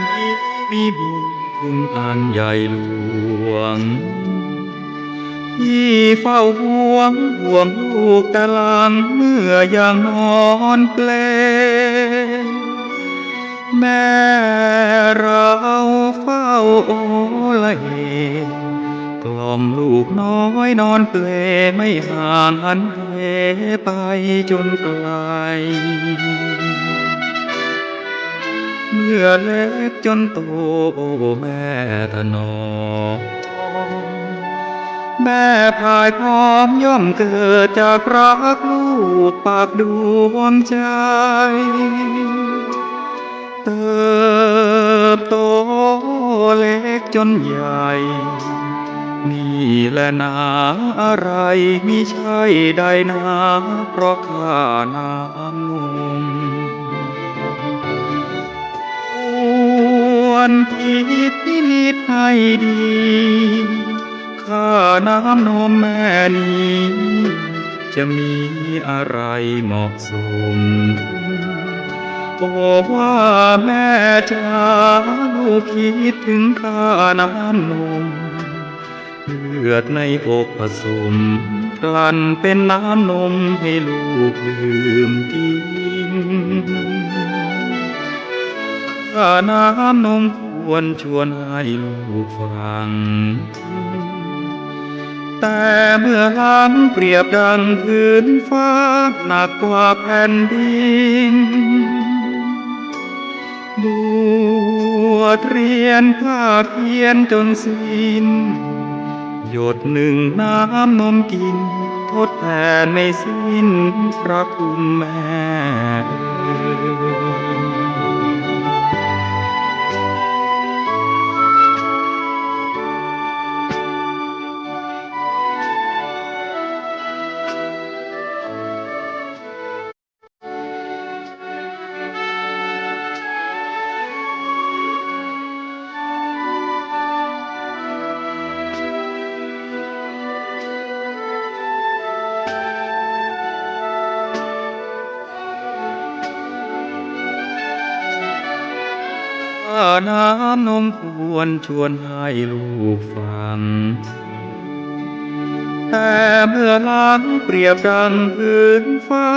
นี้มีบุญคุณอันใหญ่หลวงที่เฝ้าห่วงลูกแต่หลังเมื่อยังนอนเปลแม่เราเฝ้าโอละเอกล่อมลูกน้อยนอนเปลไม่ห่างหันเหไปจนไกลเมื่อเล็กจนโตแม่ถนอมแม่พายพร้อมย่อมเกิดจากรักลูกปากดวงใจเติบโตเล็กจนใหญ่นี่แหละนาอะไรมิใช่ใดนาเพราะข้าน้ำนมควรคิดนิดให้ดีข้าน้ำนมแม่นี้จะมีอะไรเหมาะสมบอกว่าแม่จ๋าลูกคิดถึงข้าน้ำนมเลือดในอกผสมกลั่นเป็นน้ำนมให้ลูกดื่มกินข้าน้ำนมควรชวนให้ลูกฟังแต่เมื่อหลังเปรียบดังพื้นฟ้าหนักกว่าแผ่นดินบวชเรียนภาคเพียรจนสิ้นหยดหนึ่งน้ำนมกินทดแทนไม่สิ้นพระคุณแม่น้ำนมควรชวนให้ลูกฟังแต่เมื่อหลังเปรียบดังพื้นฟ้า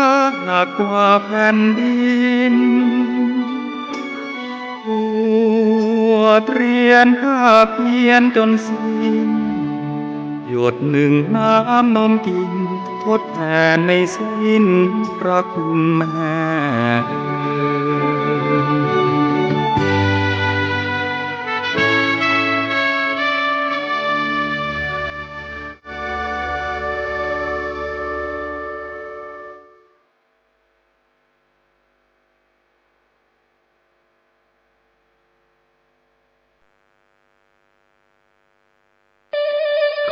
หนักกว่าแผ่นดินบวชเรียนภาคเพียรจนสิ้นหยดหนึ่งน้ำนมกินทดแทนไม่สิ้นพระคุณแม่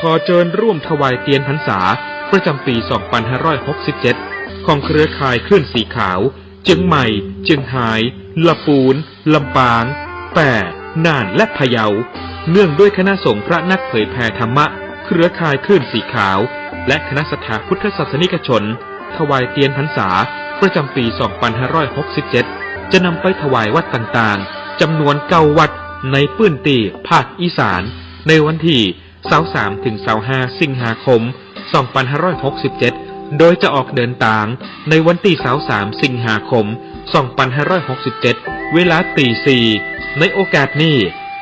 ขอเชิญร่วมถวายเทียนพรรษาประจำปี 2567 ของเครือข่ายคลื่นสีขาวเชียงใหม่เชียงรายลำพูนลำปางแป่น่านและพะเยาเนื่องด้วยคณะสงฆ์พระนักเผยแผ่ธรรมะเครือข่ายคลื่นสีขาวและคณะศรัทธาพุทธศาสนิกชนถวายเทียนพรรษาประจำปี 2567 จะนำไปถวายวัดต่างๆจำนวน9วัดในพื้นที่ภาคอีสานในวันที่23 ถึง 25 สิงหาคม 2567 โดยจะออกเดินทางในวันที่23 สิงหาคม 2567 เวลาตี 4 ในโอกาสนี้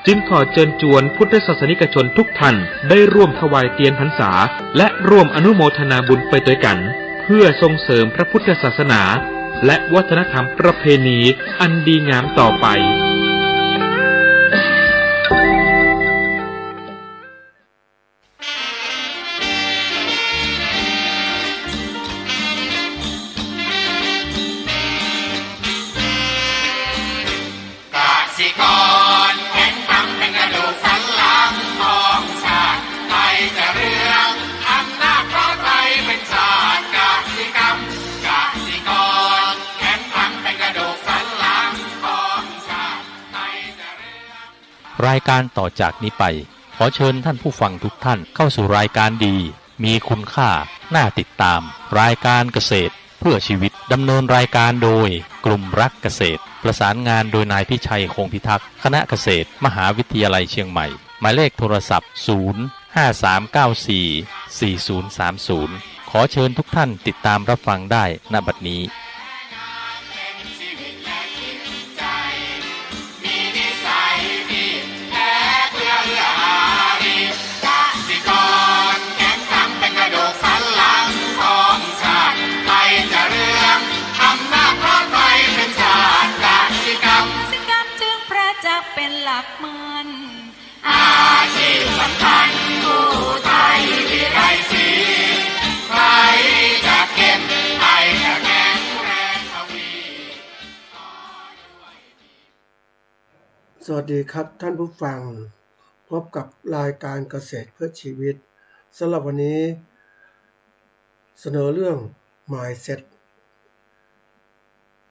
จึงขอเชิญชวนพุทธศาสนิกชนทุกท่านได้ร่วมถวายเทียนพรรษาและร่วมอนุโมทนาบุญไปด้วยกันเพื่อส่งเสริมพระพุทธศาสนาและวัฒนธรรมประเพณีอันดีงามต่อไปรายการต่อจากนี้ไปขอเชิญท่านผู้ฟังทุกท่านเข้าสู่รายการดีมีคุณค่าน่าติดตามรายการเกษตรเพื่อชีวิตดำเนินรายการโดยกลุ่มรักเกษตร ประสานงานโดยนายพิชัยคงพิทักษ์คณะเกษตรมหาวิทยาลัยเชียงใหม่หมายเลขโทรศัพท์ 053944030 ขอเชิญทุกท่านติดตามรับฟังได้ณบัดนี้เป็นหลักมันอาชีพสำคัญผู้ไทยที่ไรสีใครจะเก็บใครจะแข็งแรงทวี สวัสดีครับท่านผู้ฟังพบกับรายการเกษตรเพื่อชีวิตสำหรับวันนี้เสนอเรื่อง Mindset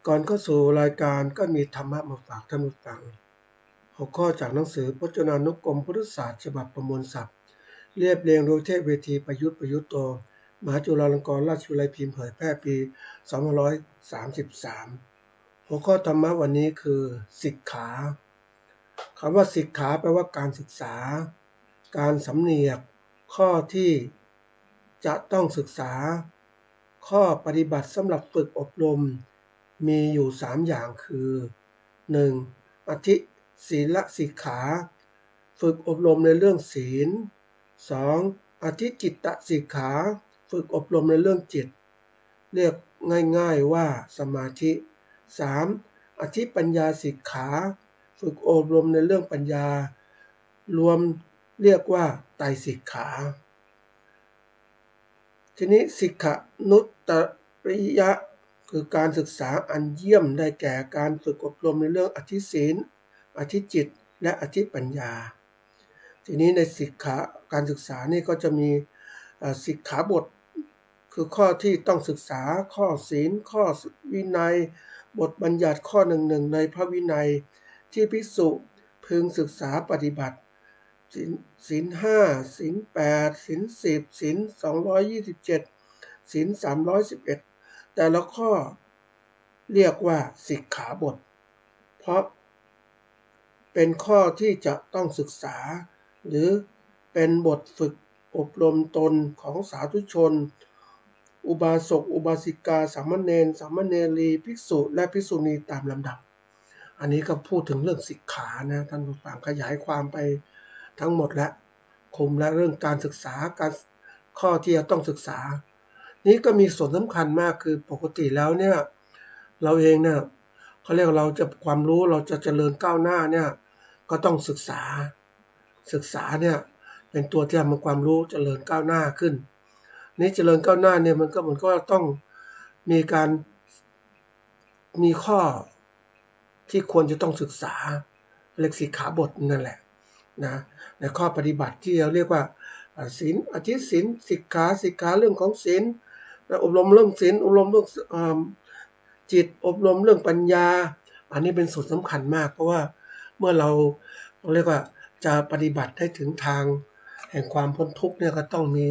ก่อนเข้าสู่รายการก็มีธรรมะมาฝากท่านผู้ฟังหัวข้อจากหนังสือพจนานุกรมพุทธศาสตร์ฉบับประมวลศัพท์เรียบเรียงโดยเทพเวทีประยุทธ์โตมหาจุฬาลงกรณราชวิทยาลัยพิมพ์เผยแพร่ปี 2533 หัวข้อธรรมะวันนี้คือสิกขาคำว่าสิกขาแปลว่าการศึกษาการสำเนียกข้อที่จะต้องศึกษาข้อปฏิบัติสำหรับฝึกอบรมมีอยู่3อย่างคือ 1. อธิศีลสิกขาฝึกอบรมในเรื่องศีล 2. อธิจิตตสิกขาฝึกอบรมในเรื่องจิตเรียกง่ายๆว่าสมาธิ 3. อธิปัญญาสิกขาฝึกอบรมในเรื่องปัญญารวมเรียกว่าไตรสิกขาทีนี้สิกขนุตริยะคือการศึกษาอันเยี่ยมได้แก่การฝึกอบรมในเรื่องอธิศีลอธิจิตและอธิปัญญาทีนี้ในสิกขาการศึกษานี่ก็จะมีสิกขาบทคือข้อที่ต้องศึกษาข้อศีลข้อวินัยบทบัญญัติข้อหนึ่งในพระวินัยที่ภิกษุพึงศึกษาปฏิบัติศีล5ศีล8ศีล10ศีล227ศีล311แต่ละข้อเรียกว่าสิกขาบทเพราะเป็นข้อที่จะต้องศึกษาหรือเป็นบทฝึกอบรมตนของสาธุชนอุบาสกอุบาสิกาสามเณรสามเณรีภิกษุและภิกษุณีตามลำดับอันนี้ก็พูดถึงเรื่องสิกขานะท่านผู้ฟังขยายความไปทั้งหมดและคุมและเรื่องการศึกษาการข้อที่จะต้องศึกษานี้ก็มีส่วนสำคัญมากคือปกติแล้วเนี่ยเราเองเนี่ยเขาเรียกเราจะความรู้เราจะเจริญก้าวหน้าเนี่ยก็ต้องศึกษาเนี่ยเป็นตัวที่ทำให้ความรู้เจริญก้าวหน้าขึ้นนี้เจริญก้าวหน้าเนี่ยมันก็ต้องมีข้อที่ควรจะต้องศึกษาเรียกสิกขาบทนั่นแหละนะในข้อปฏิบัติที่เราเรียกว่าศีลอธิศีลสิกขาเรื่องของศีลอบรมเรื่องศีลอบรมเรื่องจิตอบรมเรื่องปัญญาอันนี้เป็นส่วนสำคัญมากเพราะว่าเมื่อเราเรียกว่าจะปฏิบัติให้ถึงทางแห่งความพ้นทุกข์เนี่ยก็ต้องมี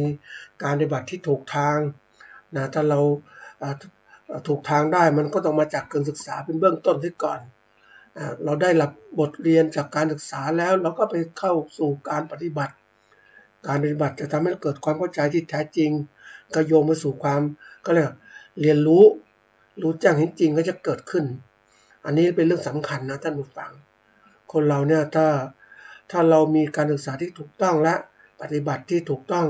การปฏิบัติที่ถูกทางนะถ้าเราถูกทางได้มันก็ต้องมาจากการศึกษาเป็นเบื้องต้นที่ก่อนเราได้รับบทเรียนจากการศึกษาแล้วเราก็ไปเข้าสู่การปฏิบัติจะทำให้เกิดความเข้าใจที่แท้จริงก็โยงไปสู่ความก็เรียกเรียนรู้แจ้งเห็นจริงก็จะเกิดขึ้นอันนี้เป็นเรื่องสำคัญนะท่านผู้ฟังคนเราเนี่ยถ้าเรามีการศึกษาที่ถูกต้องและปฏิบัติที่ถูกต้อง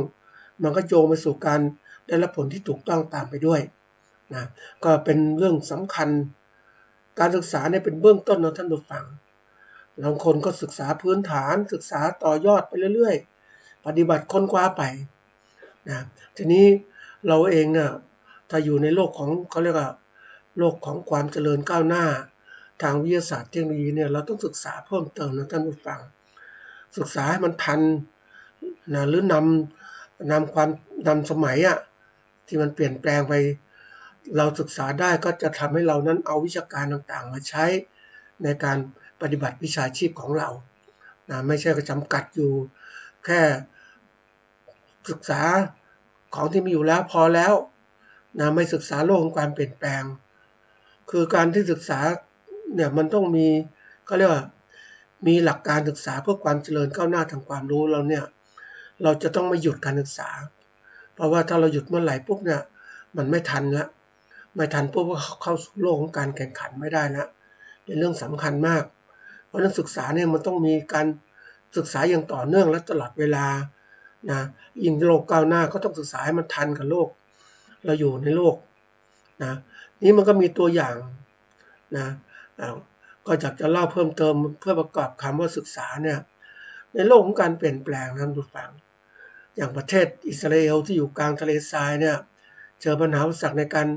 มันก็โยงไปสู่การได้รับผลที่ถูกต้องตามไปด้วยนะก็เป็นเรื่องสำคัญการศึกษาเนี่ยเป็นเบื้องต้นนะท่านผู้ฟังบางคนก็ศึกษาพื้นฐานศึกษาต่อยอดไปเรื่อยๆปฏิบัติค้นคว้าไปนะทีนี้เราเองเนี่ยถ้าอยู่ในโลกของเขาเรียกว่าโลกของความเจริญก้าวหน้าทางวิทยาศาสตร์เทคโนโลยีเนี่ยเราต้องศึกษาเพิ่มเติมนะท่านผู้ฟังศึกษาให้มันทันนะหรือนำสมัยที่มันเปลี่ยนแปลงไปเราศึกษาได้ก็จะทำให้เรานั้นเอาวิชาการต่างๆมาใช้ในการปฏิบัติวิชาชีพของเรานะไม่ใช่จำกัดอยู่แค่ศึกษาของที่มีอยู่แล้วพอแล้วนะไม่ศึกษาโลกของความเปลี่ยนแปลงคือการที่ศึกษา เนี่ยมันต้องมีเขาเรียกว่ามีหลักการศึกษาเพื่อความเจริญก้าวหน้าทางความรู้เราเนี่ยเราจะต้องไม่หยุดการศึกษาเพราะว่าถ้าเราหยุดเมื่อไหร่ปุ๊บเนี่ยมันไม่ทันละไม่ทันปุ๊บก็เข้าสู่โลกของการแข่งขันไม่ได้ละเป็นเรื่องสำคัญมากเพราะนั้นศึกษาเนี่ยมันต้องมีการศึกษาอย่างต่อเนื่องและตลอดเวลานะยิ่งโลกก้าวหน้าก็ต้องศึกษาให้มันทันกับโลกเราอยู่ในโลกนะนี่มันก็มีตัวอย่างนะก็อยากจะเล่าเพิ่มเติมเพื่อประกอบคำว่าศึกษาเนี่ยในโลกของการเปลี่ยนแปลงนั้นดูฟังอย่างประเทศอิสราเอลที่อยู่กลางทะเลทรายเนี่ยเจอปัญหาอุปสรรคในการ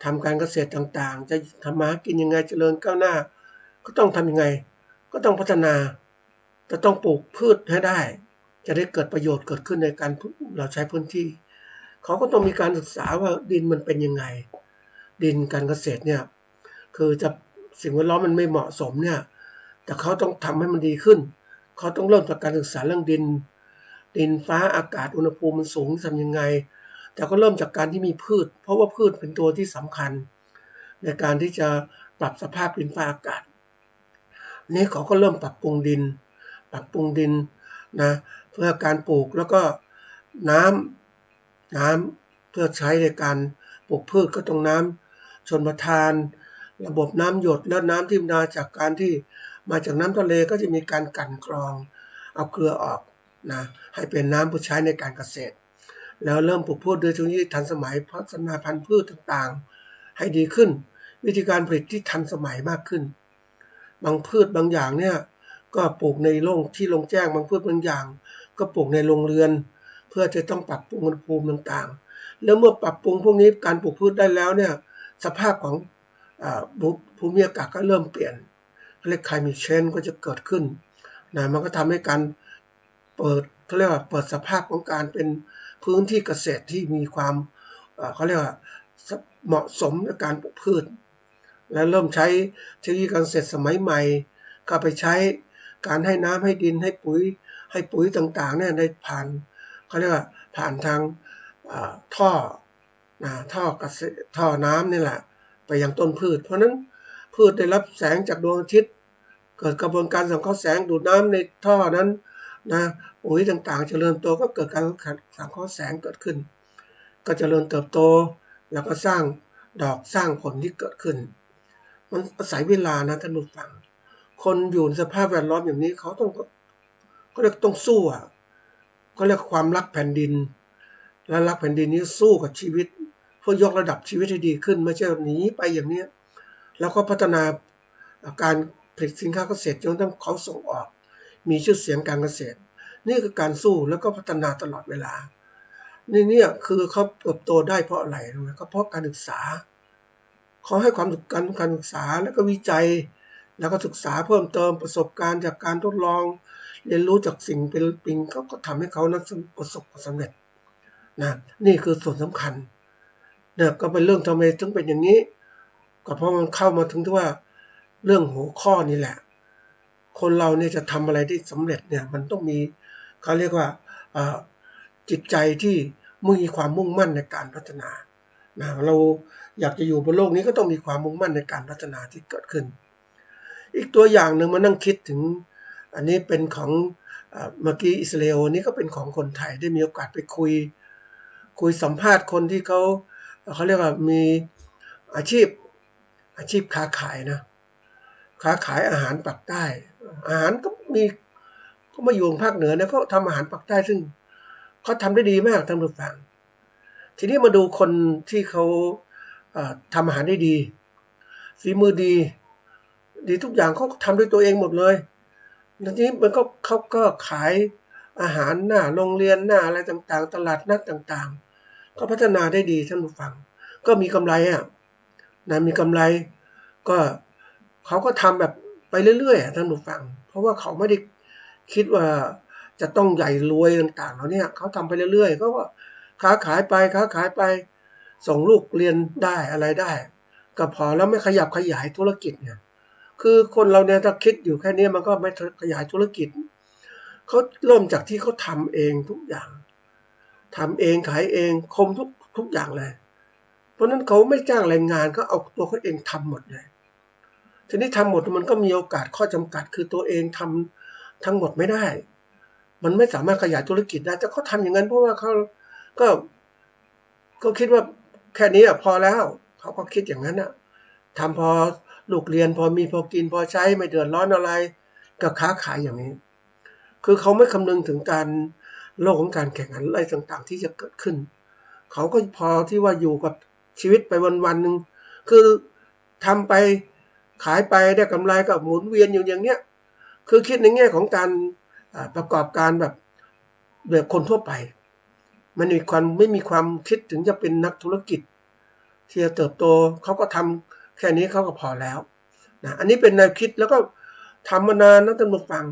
ทำการเกษตรต่างๆจะทำมาหากินยังไงเจริญก้าวหน้าก็ต้องทำยังไงก็ต้องพัฒนาจะต้องปลูกพืชให้ได้จะได้เกิดประโยชน์เกิดขึ้นในการเราใช้พื้นที่เขาก็ต้องมีการศึกษาว่าดินมันเป็นยังไงดินการเกษตรเนี่ยคือจะสิ่งแวดล้อมมันไม่เหมาะสมเนี่ยแต่เขาต้องทำให้มันดีขึ้นเขาต้องเริ่มจากการศึกษาเรื่องดินฟ้าอากาศอุณหภูมิมันสูงทำยังไงแต่ก็เริ่มจากการที่มีพืชเพราะว่าพืชเป็นตัวที่สำคัญในการที่จะปรับสภาพดินฟ้าอากาศนี่เขาก็เริ่มปรับปรุงดินนะเพื่อการปลูกแล้วก็น้ำเพื่อใช้ในการปลูกพืชก็ต้องน้ำชลประทานระบบน้ำหยดและน้ำที่มาจากการที่มาจากน้ำทะเลก็จะมีการกลั่นกรองเอาเกลือออกนะให้เป็นน้ำเพื่อใช้ในการเกษตรแล้วเริ่มปลูกพืชโดยเทคโนโลยีทันสมัยพัฒนาพันธุ์พืชต่างๆให้ดีขึ้นวิธีการผลิตที่ทันสมัยมากขึ้นบางพืชบางอย่างเนี่ยก็ปลูกในโรงแจ้งบางพืชบางอย่างก็ปลูกในโรงเรือนเพื่อจะต้องปรับปรุงอุณหภูมิต่างๆแล้วเมื่อปรับปรุงพวกนี้การปลูกพืชได้แล้วเนี่ยสภาพของภูมิอากาศก็เริ่มเปลี่ยนเรียก climate change ก็จะเกิดขึ้นนะมันก็ทำให้การเปิดสภาพของการเป็นพื้นที่เกษตรที่มีความเขาเรียกว่าเหมาะสมในการปลูกพืชและเริ่มใช้เทคโนโลยีการเกษตรสมัยใหม่ก็ไปใช้การให้น้ำให้ดินให้ปุ๋ยต่างๆเนี่ยได้ผ่านเขาเรียกว่าผ่านทางท่อน้ำนี่แหละไปยังต้นพืชเพราะนั้นพืชได้รับแสงจากดวงอาทิตย์เกิดกระบวนการสังเคราะห์แสงดูดน้ำในท่อนั้นนะปุ๋ยต่างๆเจริญโตก็เกิดการสังเคราะห์แสงเกิดขึ้นก็เจริญเติบโตแล้วก็สร้างดอกสร้างผลที่เกิดขึ้นมันอาศัยเวลานะท่านผู้ฟังคนอยู่ในสภาพแวดล้อมอย่างนี้เขาเรียกต้องสู้เขาเรียกความรักแผ่นดินและรักแผ่นดินนี้สู้กับชีวิตเพื่อยกระดับชีวิตให้ดีขึ้นไม่ใช่หนีไปอย่างนี้แล้วก็พัฒนาการผลิตสินค้าเกษตรจนทั้งเขาส่งออกมีชื่อเสียงการเกษตรนี่คือการสู้แล้วก็พัฒนาตลอดเวลาเนี่ยคือเขาเติบโตได้เพราะอะไรนะก็เพราะการศึกษาเขาให้ความสำคัญการศึกษาแล้วก็วิจัยแล้วก็ศึกษาเพิ่มเติมประสบการณ์จากการทดลองเรียนรู้จากสิ่งเป็นจริงเขาก็ทำให้เขานั้นประสบความสำเร็จนะนี่คือส่วนสำคัญเนี่ยก็เป็นเรื่องทำไมถึงเป็นอย่างนี้ก็เพราะมันเข้ามาถึงที่ว่าเรื่องหัวข้อนี่แหละคนเราเนี่ยจะทำอะไรได้สำเร็จเนี่ยมันต้องมีเขาเรียกว่าจิตใจที่มีความมุ่งมั่นในการพัฒนานะเราอยากจะอยู่บนโลกนี้ก็ต้องมีความมุ่งมั่นในการพัฒนาที่เกิดขึ้นอีกตัวอย่างหนึ่งมานั่งคิดถึงอันนี้เป็นของเมื่อกี้อิสราเอลนี่ก็เป็นของคนไทยได้มีโอกาสไปคุยสัมภาษณ์คนที่เขาเรียกว่ามีอาชีพค้าขายนะค้าขายอาหารปักใต้อาหารก็มาอยู่ภาคเหนือเนี่ยเขาทำอาหารปักใต้ซึ่งเขาทำได้ดีมากท่านผู้ฟังทีนี้มาดูคนที่เขาทำอาหารได้ดีฝีมือดีทุกอย่างเขาทำด้วยตัวเองหมดเลยทีนี้มันก็เขาก็ขายอาหารหน้าโรงเรียนหน้าอะไรต่างๆตลาดนัดต่างๆก็พัฒนาได้ดีท่านผู้ฟังก็มีกำไรนะมีกำไรก็เขาก็ทำแบบไปเรื่อยๆท่านผู้ฟังเพราะว่าเขาไม่ได้คิดว่าจะต้องใหญ่รวยต่างๆแล้วเนี่ยเขาทำไปเรื่อยๆก็ค้าขายไปส่งลูกเรียนได้อะไรได้ก็พอแล้วไม่ขยับขยายธุรกิจเนี่ยคือคนเราเนี่ยถ้าคิดอยู่แค่นี้มันก็ไม่ขยายธุรกิจเขาเริ่มจากที่เขาทำเองทุกอย่างทำเองขายเองคมทุกอย่างเลยเพราะนั้นเขาไม่จ้างแรงงานก็เอาตัวเขาเองทำหมดเลย ทีนี้ทำหมดมันก็มีโอกาสข้อจำกัดคือตัวเองทำทั้งหมดไม่ได้มันไม่สามารถขยายธุรกิจได้แต่เขาทำอย่างนั้นเพราะว่าเขาก็คิดว่าแค่นี้พอแล้วเขาก็คิดอย่างนั้นทำพอลูกเรียนพอมีพอกินพอใช้ไม่เดือดร้อนอะไรก็ค้าขายอย่างนี้คือเขาไม่คำนึงถึงการโลกของการแข่งขันอะไรต่างๆที่จะเกิดขึ้นเขาก็พอที่ว่าอยู่กับชีวิตไปวันๆหนึ่งคือทำไปขายไปได้กำไรก็หมุนเวียนอยู่อย่างเนี้ยคือคิดในแง่ของการประกอบการแบบคนทั่วไปมันไม่มีความคิดถึงจะเป็นนักธุรกิจที่จะเติบโตเขาก็ทำแค่นี้เขาก็พอแล้วนะอันนี้เป็นแนวคิดแล้วก็ทำมานานนะท่านผู้ฟัง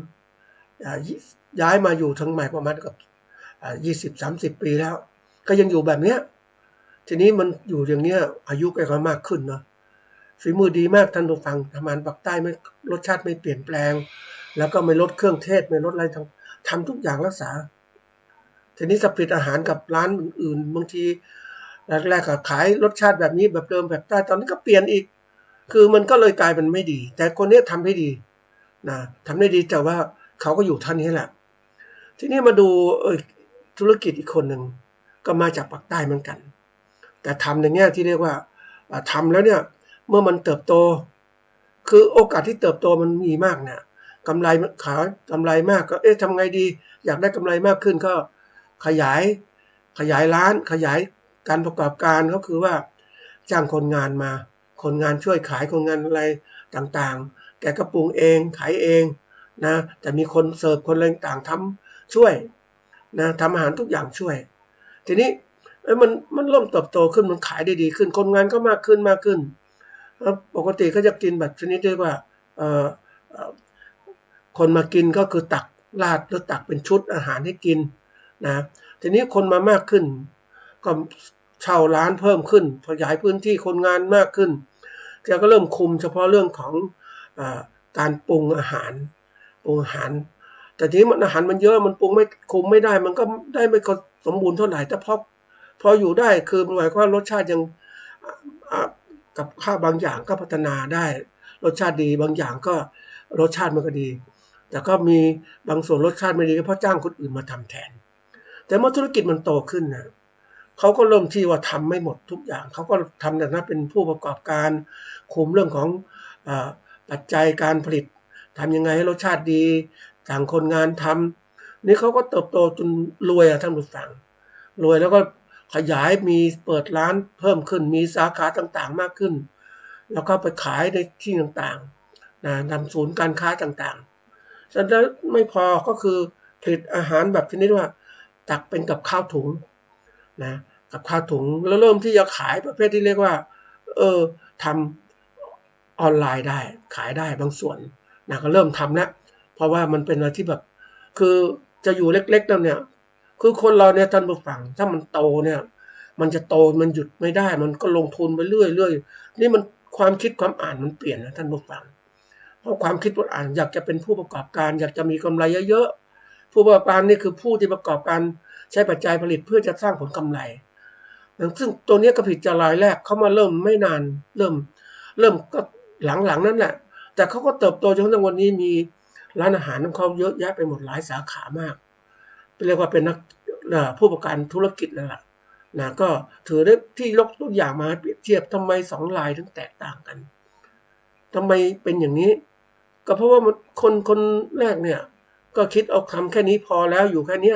ย้ายมาอยู่ทางใหม่ประมาณกับ20-30 ปีแล้วก็ยังอยู่แบบเนี้ยทีนี้มันอยู่อย่างเนี้ยอายุก็ค่อยมากขึ้นเนาะฝีมือดีมากท่านผู้ฟังทำงานปากใต้ไม่รสชาติไม่เปลี่ยนแปลงแล้วก็ไม่ลดเครื่องเทศไม่ลดอะไรทำทุกอย่างรักษาทีนี้จะผลิตอาหารกับร้านอื่นๆบางทีแรกๆก็ขายรสชาติแบบนี้แบบเดิมแบบใต้ตอนนี้ก็เปลี่ยนอีกคือมันก็เลยกลายเป็นไม่ดีแต่คนนี้ทำได้ดีนะทำได้ดีแต่ว่าเขาก็อยู่ท่านนี้แหละทีนี้มาดูธุรกิจอีกคนหนึ่งก็มาจากปากใต้เหมือนกันแต่ทำในแง่ที่เรียกว่าทำแล้วเนี่ยเมื่อมันเติบโตคือโอกาสที่เติบโตมันมีมากเนี่ยกำไรขายกำไรมากก็ทำไงดีอยากได้กำไรมากขึ้นก็ขยายร้านขยายการประกอบการก็คือว่าจ้างคนงานมาคนงานช่วยขายคนงานอะไรต่างๆแกก็ปรุงเองขายเองนะแต่มีคนเสิร์ฟคนอะไรต่างทำช่วยนะทำอาหารทุกอย่างช่วยทีนี้มันเริ่มเติบโตขึ้นมันขายได้ดีขึ้นคนงานก็มากขึ้นปกติก็จะกินแบบชนิดที่ว่าคนมากินก็คือตักราดหรือตักเป็นชุดอาหารให้กินนะทีนี้คนมามากขึ้นก็เช่าร้านเพิ่มขึ้นขยายพื้นที่คนงานมากขึ้นแกก็เริ่มคุมเฉพาะเรื่องของการปรุงอาหารแต่ทีนี้อาหารมันเยอะมันปรุงไม่คุมไม่ได้มันก็ได้ไม่สมบูรณ์เท่าไหร่แต่พออยู่ได้คือหมายความว่ารสชาติยังกับข้าวบางอย่างก็พัฒนาได้รสชาติดีบางอย่างก็รสชาติมันก็ดีแต่ก็มีบางส่วนรสชาติไม่ดีก็เพราะจ้างคนอื่นมาทำแทนแต่เมื่อธุรกิจมันโตขึ้นนะเขาก็เริ่มที่ว่าทำไม่หมดทุกอย่างเขาก็ทำแต่นั้นเป็นผู้ประกอบการคุมเรื่องของปัจจัยการผลิตทำยังไงให้รสชาติดีจ้างคนงานทำนี่เขาก็เติบโตจนรวยท่านผู้ฟังรวยแล้วก็ขยายมีเปิดร้านเพิ่มขึ้นมีสาขาต่างๆมากขึ้นแล้วก็ไปขายในที่ต่างๆนะนำศูนย์การค้าต่างๆฉะนั้นไม่พอก็คือผลิตอาหารแบบชนิดว่าตักเป็นกับข้าวถุงนะกับข้าวถุงแล้วเริ่มที่จะขายประเภทที่เรียกว่าทำออนไลน์ได้ขายได้บางส่วนนะก็เริ่มทำแล้วเพราะว่ามันเป็นอะไรที่แบบคือจะอยู่เล็กๆแล้วเนี่ยคือคนเราเนี่ยท่านผู้ฟังถ้ามันโตเนี่ยมันจะโตมันหยุดไม่ได้มันก็ลงทุนไปเรื่อยๆนี่มันความคิดความอ่านมันเปลี่ยนนะท่านผู้ฟังเพราะความคิดความอ่านอยากจะเป็นผู้ประกอบการอยากจะมีกำไรเยอะๆผู้ประกอบการนี่คือผู้ที่ประกอบการใช้ปัจจัยผลิตเพื่อจะสร้างผลกำไรซึ่งตัวนี้ก็ผิดจากรายแรกเขามาเริ่มไม่นานเริ่มก็หลังๆนั่นแหละแต่เขาก็เติบโตจนถึงวันนี้มีร้านอาหารของเขาเยอะแยะไปหมดหลายสาขามากเรียกว่าเป็นนักผู้ประกอบการธุรกิจนั่นแหละนะก็ถือได้ที่ยกตัวอย่างมาเปรียบเทียบทำไม2รายถึงแตกต่างกันทำไมเป็นอย่างนี้ก็เพราะว่าคนแรกเนี่ยก็คิดเอาทำแค่นี้พอแล้วอยู่แค่นี้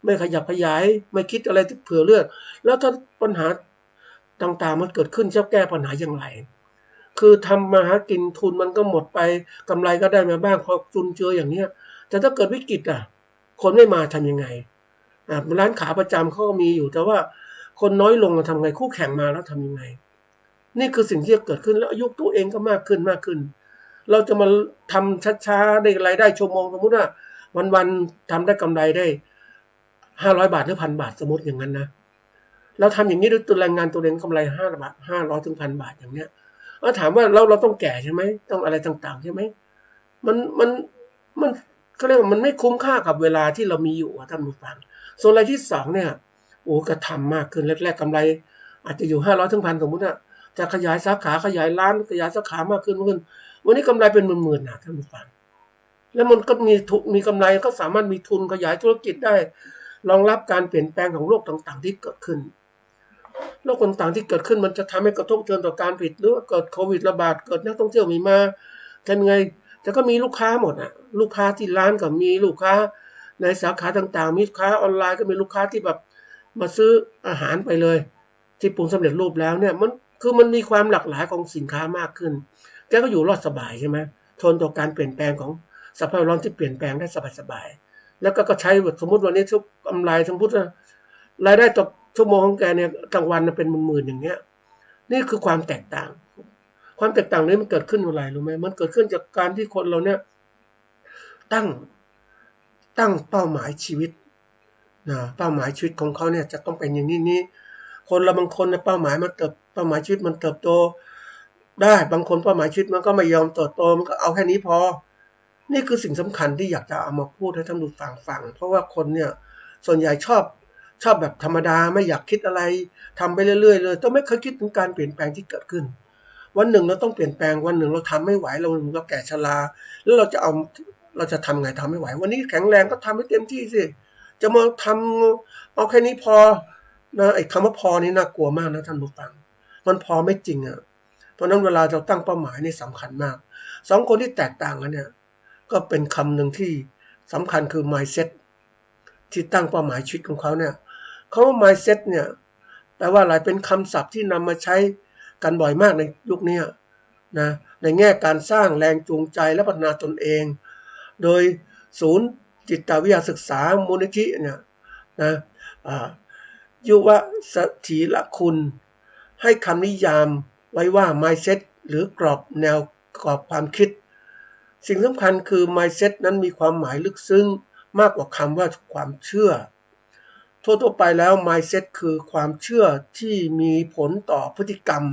ไม่ขยับขยายไม่คิดอะไรเผื่อเลือกแล้วถ้าปัญหาต่างๆมันเกิดขึ้นจะแก้ปัญหาอย่างไรคือทำมาหากินทุนมันก็หมดไปกำไรก็ได้มาบ้างพอจุนเจืออย่างเนี้ยแต่ถ้าเกิดวิกฤตคนไม่มาทำยังไงร้านขาประจำเขาก็มีอยู่แต่ว่าคนน้อยลงทำไงคู่แข่งมาแล้วทำยังไงนี่คือสิ่งที่เกิดขึ้นแล้วอายุตัวเองก็มากขึ้นเราจะมาทำช้าๆได้รายได้ชั่วโมงสมมติว่าวันๆทำได้กำไรได้500 บาทหรือ1,000 บาทสมมติอย่างนั้นนะเราทำอย่างนี้ด้วยตัวแรงงานตัวเองกำไร500 ถึง 1,000 บาทอย่างเนี้ยถามว่าเราต้องแก่ใช่ไหมต้องอะไรต่างๆใช่ไหมมันเขาเรียกว่ามันไม่คุ้มค่ากับเวลาที่เรามีอยู่ท่านผู้ฟังส่วนรายที่2เนี่ยกระทำมากขึ้นแรกๆกำไรอาจจะอยู่500 ถึง 1,000สมมติจะขยายสาขาขยายร้านขยายสาขามากขึ้น วันนี้กำไรเป็นหมื่นๆนะท่านผู้ฟังแล้วมันก็มีกำไรก็สามารถมีทุนขยายธุรกิจได้รองรับการเปลี่ยนแปลงของโลกต่างๆที่เกิดขึ้นโลกต่างๆที่เกิดขึ้นมันจะทำให้กระทบกระเทือนต่อการผลิตหรือว่าเกิดโควิดระบาดเกิดนักท่องเที่ยวมีมาทำไงแต่ก็มีลูกค้าหมดอ่ะลูกค้าที่ร้านก็มีลูกค้าในสาขาต่างๆมีลูกค้าออนไลน์ก็มีลูกค้าที่แบบมาซื้ออาหารไปเลยที่ปรุงสำเร็จรูปแล้วเนี่ยมันมีความหลากหลายของสินค้ามากขึ้นแกก็อยู่รอดสบายใช่ไหมทนต่อการเปลี่ยนแปลงของสภาพแวดล้อมที่เปลี่ยนแปลงได้สบายๆแล้วก็ใช้สมมติวันนี้ทุกกำไรสมมติรายได้ต่อชั่วโมงของแกเนี่ยกลางวันเป็นหมื่นๆอย่างเงี้ยนี่คือความแตกต่างความแตกต่างนี้มันเกิดขึ้นอะไรรู้ไหมมันเกิดขึ้นจากการที่คนเราเนี่ยตั้งเป้าหมายชีวิตนะเป้าหมายชีวิตของเขาเนี่ยจะต้องเป็นอย่างนี้คนเราบางคนเป้าหมายชีวิตมันเติบโตได้บางคนเป้าหมายชีวิตมันก็ไม่ยอมเติบโตมันก็เอาแค่นี้พอนี่คือสิ่งสำคัญที่อยากจะเอามาพูดให้ท่านผู้ฟังเพราะว่าคนเนี่ยส่วนใหญ่ชอบแบบธรรมดาไม่อยากคิดอะไรทำไปเรื่อยๆเลยต้องไม่เคยคิดถึงการเปลี่ยนแปลงที่เกิดขึ้นวันหนึ่งเราต้องเปลี่ยนแปลงวันหนึ่งเราทำไม่ไหวเราแก่ชราแล้วเราจะทำไงทำไม่ไหววันนี้แข็งแรงก็ทำให้เต็มที่สิจะมาทำเอาแค่นี้พอนะไอ้คำว่าพอนี่น่ากลัวมากนะท่านผู้ฟังมันพอไม่จริงอ่ะเพราะนั้นเวลาเราตั้งเป้าหมายนี่สำคัญมากสองคนที่แตกต่างกันเนี่ยก็เป็นคำหนึ่งที่สำคัญคือ mindset ที่ตั้งเป้าหมายชีวิตของเขาเนี่ยคำว่า mindset เนี่ยแปลว่าอะไรเป็นคำศัพท์ที่นำมาใช้กันบ่อยมากในยุคนี้นะในแง่การสร้างแรงจูงใจและพัฒนาตนเองโดยศูนย์จิตวิทยาศึกษามูลนิธิเนี่ยนะยุวสถีรคุณให้คำนิยามไว้ว่า mindset หรือกรอบแนวกรอบความคิดสิ่งสำคัญคือ mindset นั้นมีความหมายลึกซึ้งมากกว่าคำว่าความเชื่อทั่วไปแล้ว mindset คือความเชื่อที่มีผลต่อพฤติกรรม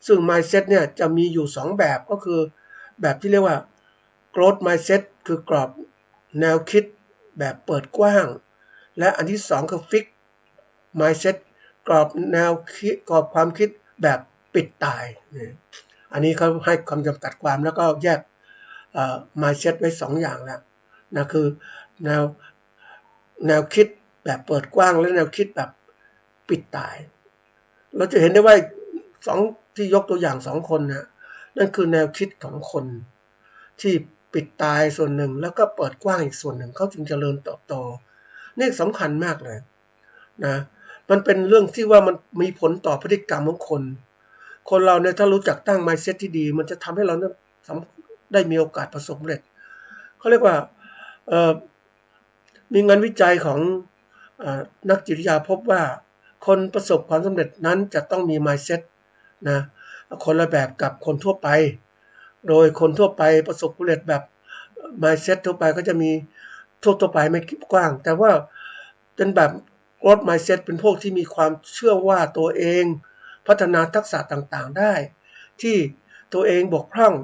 ซึ่ง mindset เนี่ยจะมีอยู่2แบบก็คือแบบที่เรียกว่า growth mindset คือกรอบแนวคิดแบบเปิดกว้างและอันที่2คือ fixed mindset กรอบแนวคิดกรอบความคิดแบบปิดตายอันนี้เขาให้คำจำกัดความแล้วก็แยกmindset ไว้2อย่างแล้วนะคือแนวคิดแบบเปิดกว้างและแนวคิดแบบปิดตายเราจะเห็นได้ว่าที่ยกตัวอย่าง2คนนะนั่นคือแนวคิดของคนที่ปิดตายส่วนหนึ่งแล้วก็เปิดกว้างอีกส่วนหนึ่งเขาจึงเจริญเติบโตนี่สำคัญมากเลยนะมันเป็นเรื่องที่ว่ามันมีผลต่อพฤติกรรมของคนเราเนี่ยถ้ารู้จักตั้ง mindset ที่ดีมันจะทำให้เราเนี่ยได้มีโอกาสประสบความสำเร็จเขาเรียกว่ามีงานวิจัยของนักจิตวิทยาพบว่าคนประสบความสำเร็จนั้นจะต้องมี mindset นะคนละแบบกับคนทั่วไปโดยคนทั่วไปประสบความสำเร็จแบบ mindset ทั่วไปก็จะมีทั่วไปไม่กว้างแต่ว่าเป็นแบบ growth mindset เป็นพวกที่มีความเชื่อว่าตัวเองพัฒนาทักษะต่างๆได้ที่ตัวเองบกพร่อง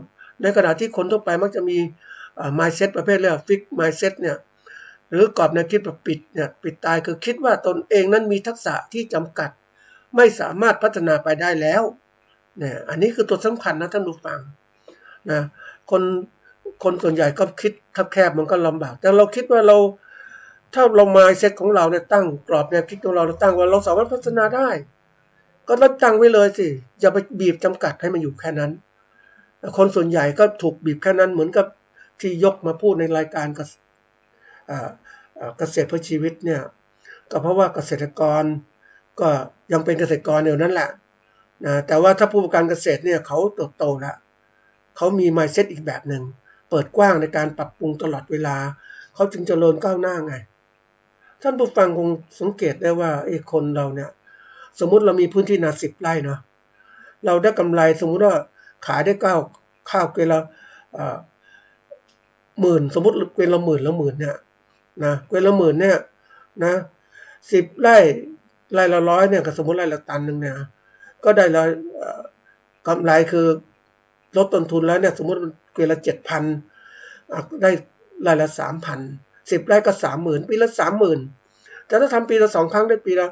ในขณะที่คนทั่วไปมักจะมีmindset ประเภทเรียก fixed mindset เนี่ยหรือกรอบแนวคิดแบบปิดตายคือคิดว่าตนเองนั้นมีทักษะที่จำกัดไม่สามารถพัฒนาไปได้แล้วเนี่ยอันนี้คือตัวสำคัญนะท่านผู้ฟังนะคนส่วนใหญ่ก็คิดคับแคบมันก็ลำบากแต่เราคิดว่าถ้าเรา mindset ของเราเนี่ยตั้งกรอบแนวคิดของเราตั้งว่าเราสามารถพัฒนาได้ก็ตั้งไว้เลยสิอย่าไปบีบจำกัดให้มันอยู่แค่นั้นคนส่วนใหญ่ก็ถูกบีบแค่นั้นเหมือนกับที่ยกมาพูดในรายการเกษตรเพื่อชีวิตเนี่ยก็เพราะว่าเกษตรกรก็ยังเป็นเกษตรกรเดียวนั้นแหละนะแต่ว่าถ้าผู้ประกอบการเกษตรเนี่ยเขาเติบโตแล้วเขามี mindset อีกแบบหนึ่งเปิดกว้างในการปรับปรุงตลอดเวลาเขาจึงเจริญก้าวหน้าไงท่านผู้ฟังคงสังเกตได้ว่าคนเราเนี่ยสมมุติเรามีพื้นที่นา10 ไร่เนาะเราได้กำไรสมมุติว่าขายได้ข้าวเกวียนละ10,000สมมุติเกวียนละ10,000เนี่ยนะเกวียนละ10,000เนี่ยนะ10 ไร่ละ100เนี่ยก็สมมุติไร่ละตันนึงเนี่ยก็ได้ละกำไรคือลดต้นทุนแล้วเนี่ยสมมุติเกวียนละ 7,000 ได้ไร่ละ 3,000 10 ไร่ก็ 30,000 ปีละ 30,000 แต่ถ้าทำปีละ2 ครั้งได้ปีละ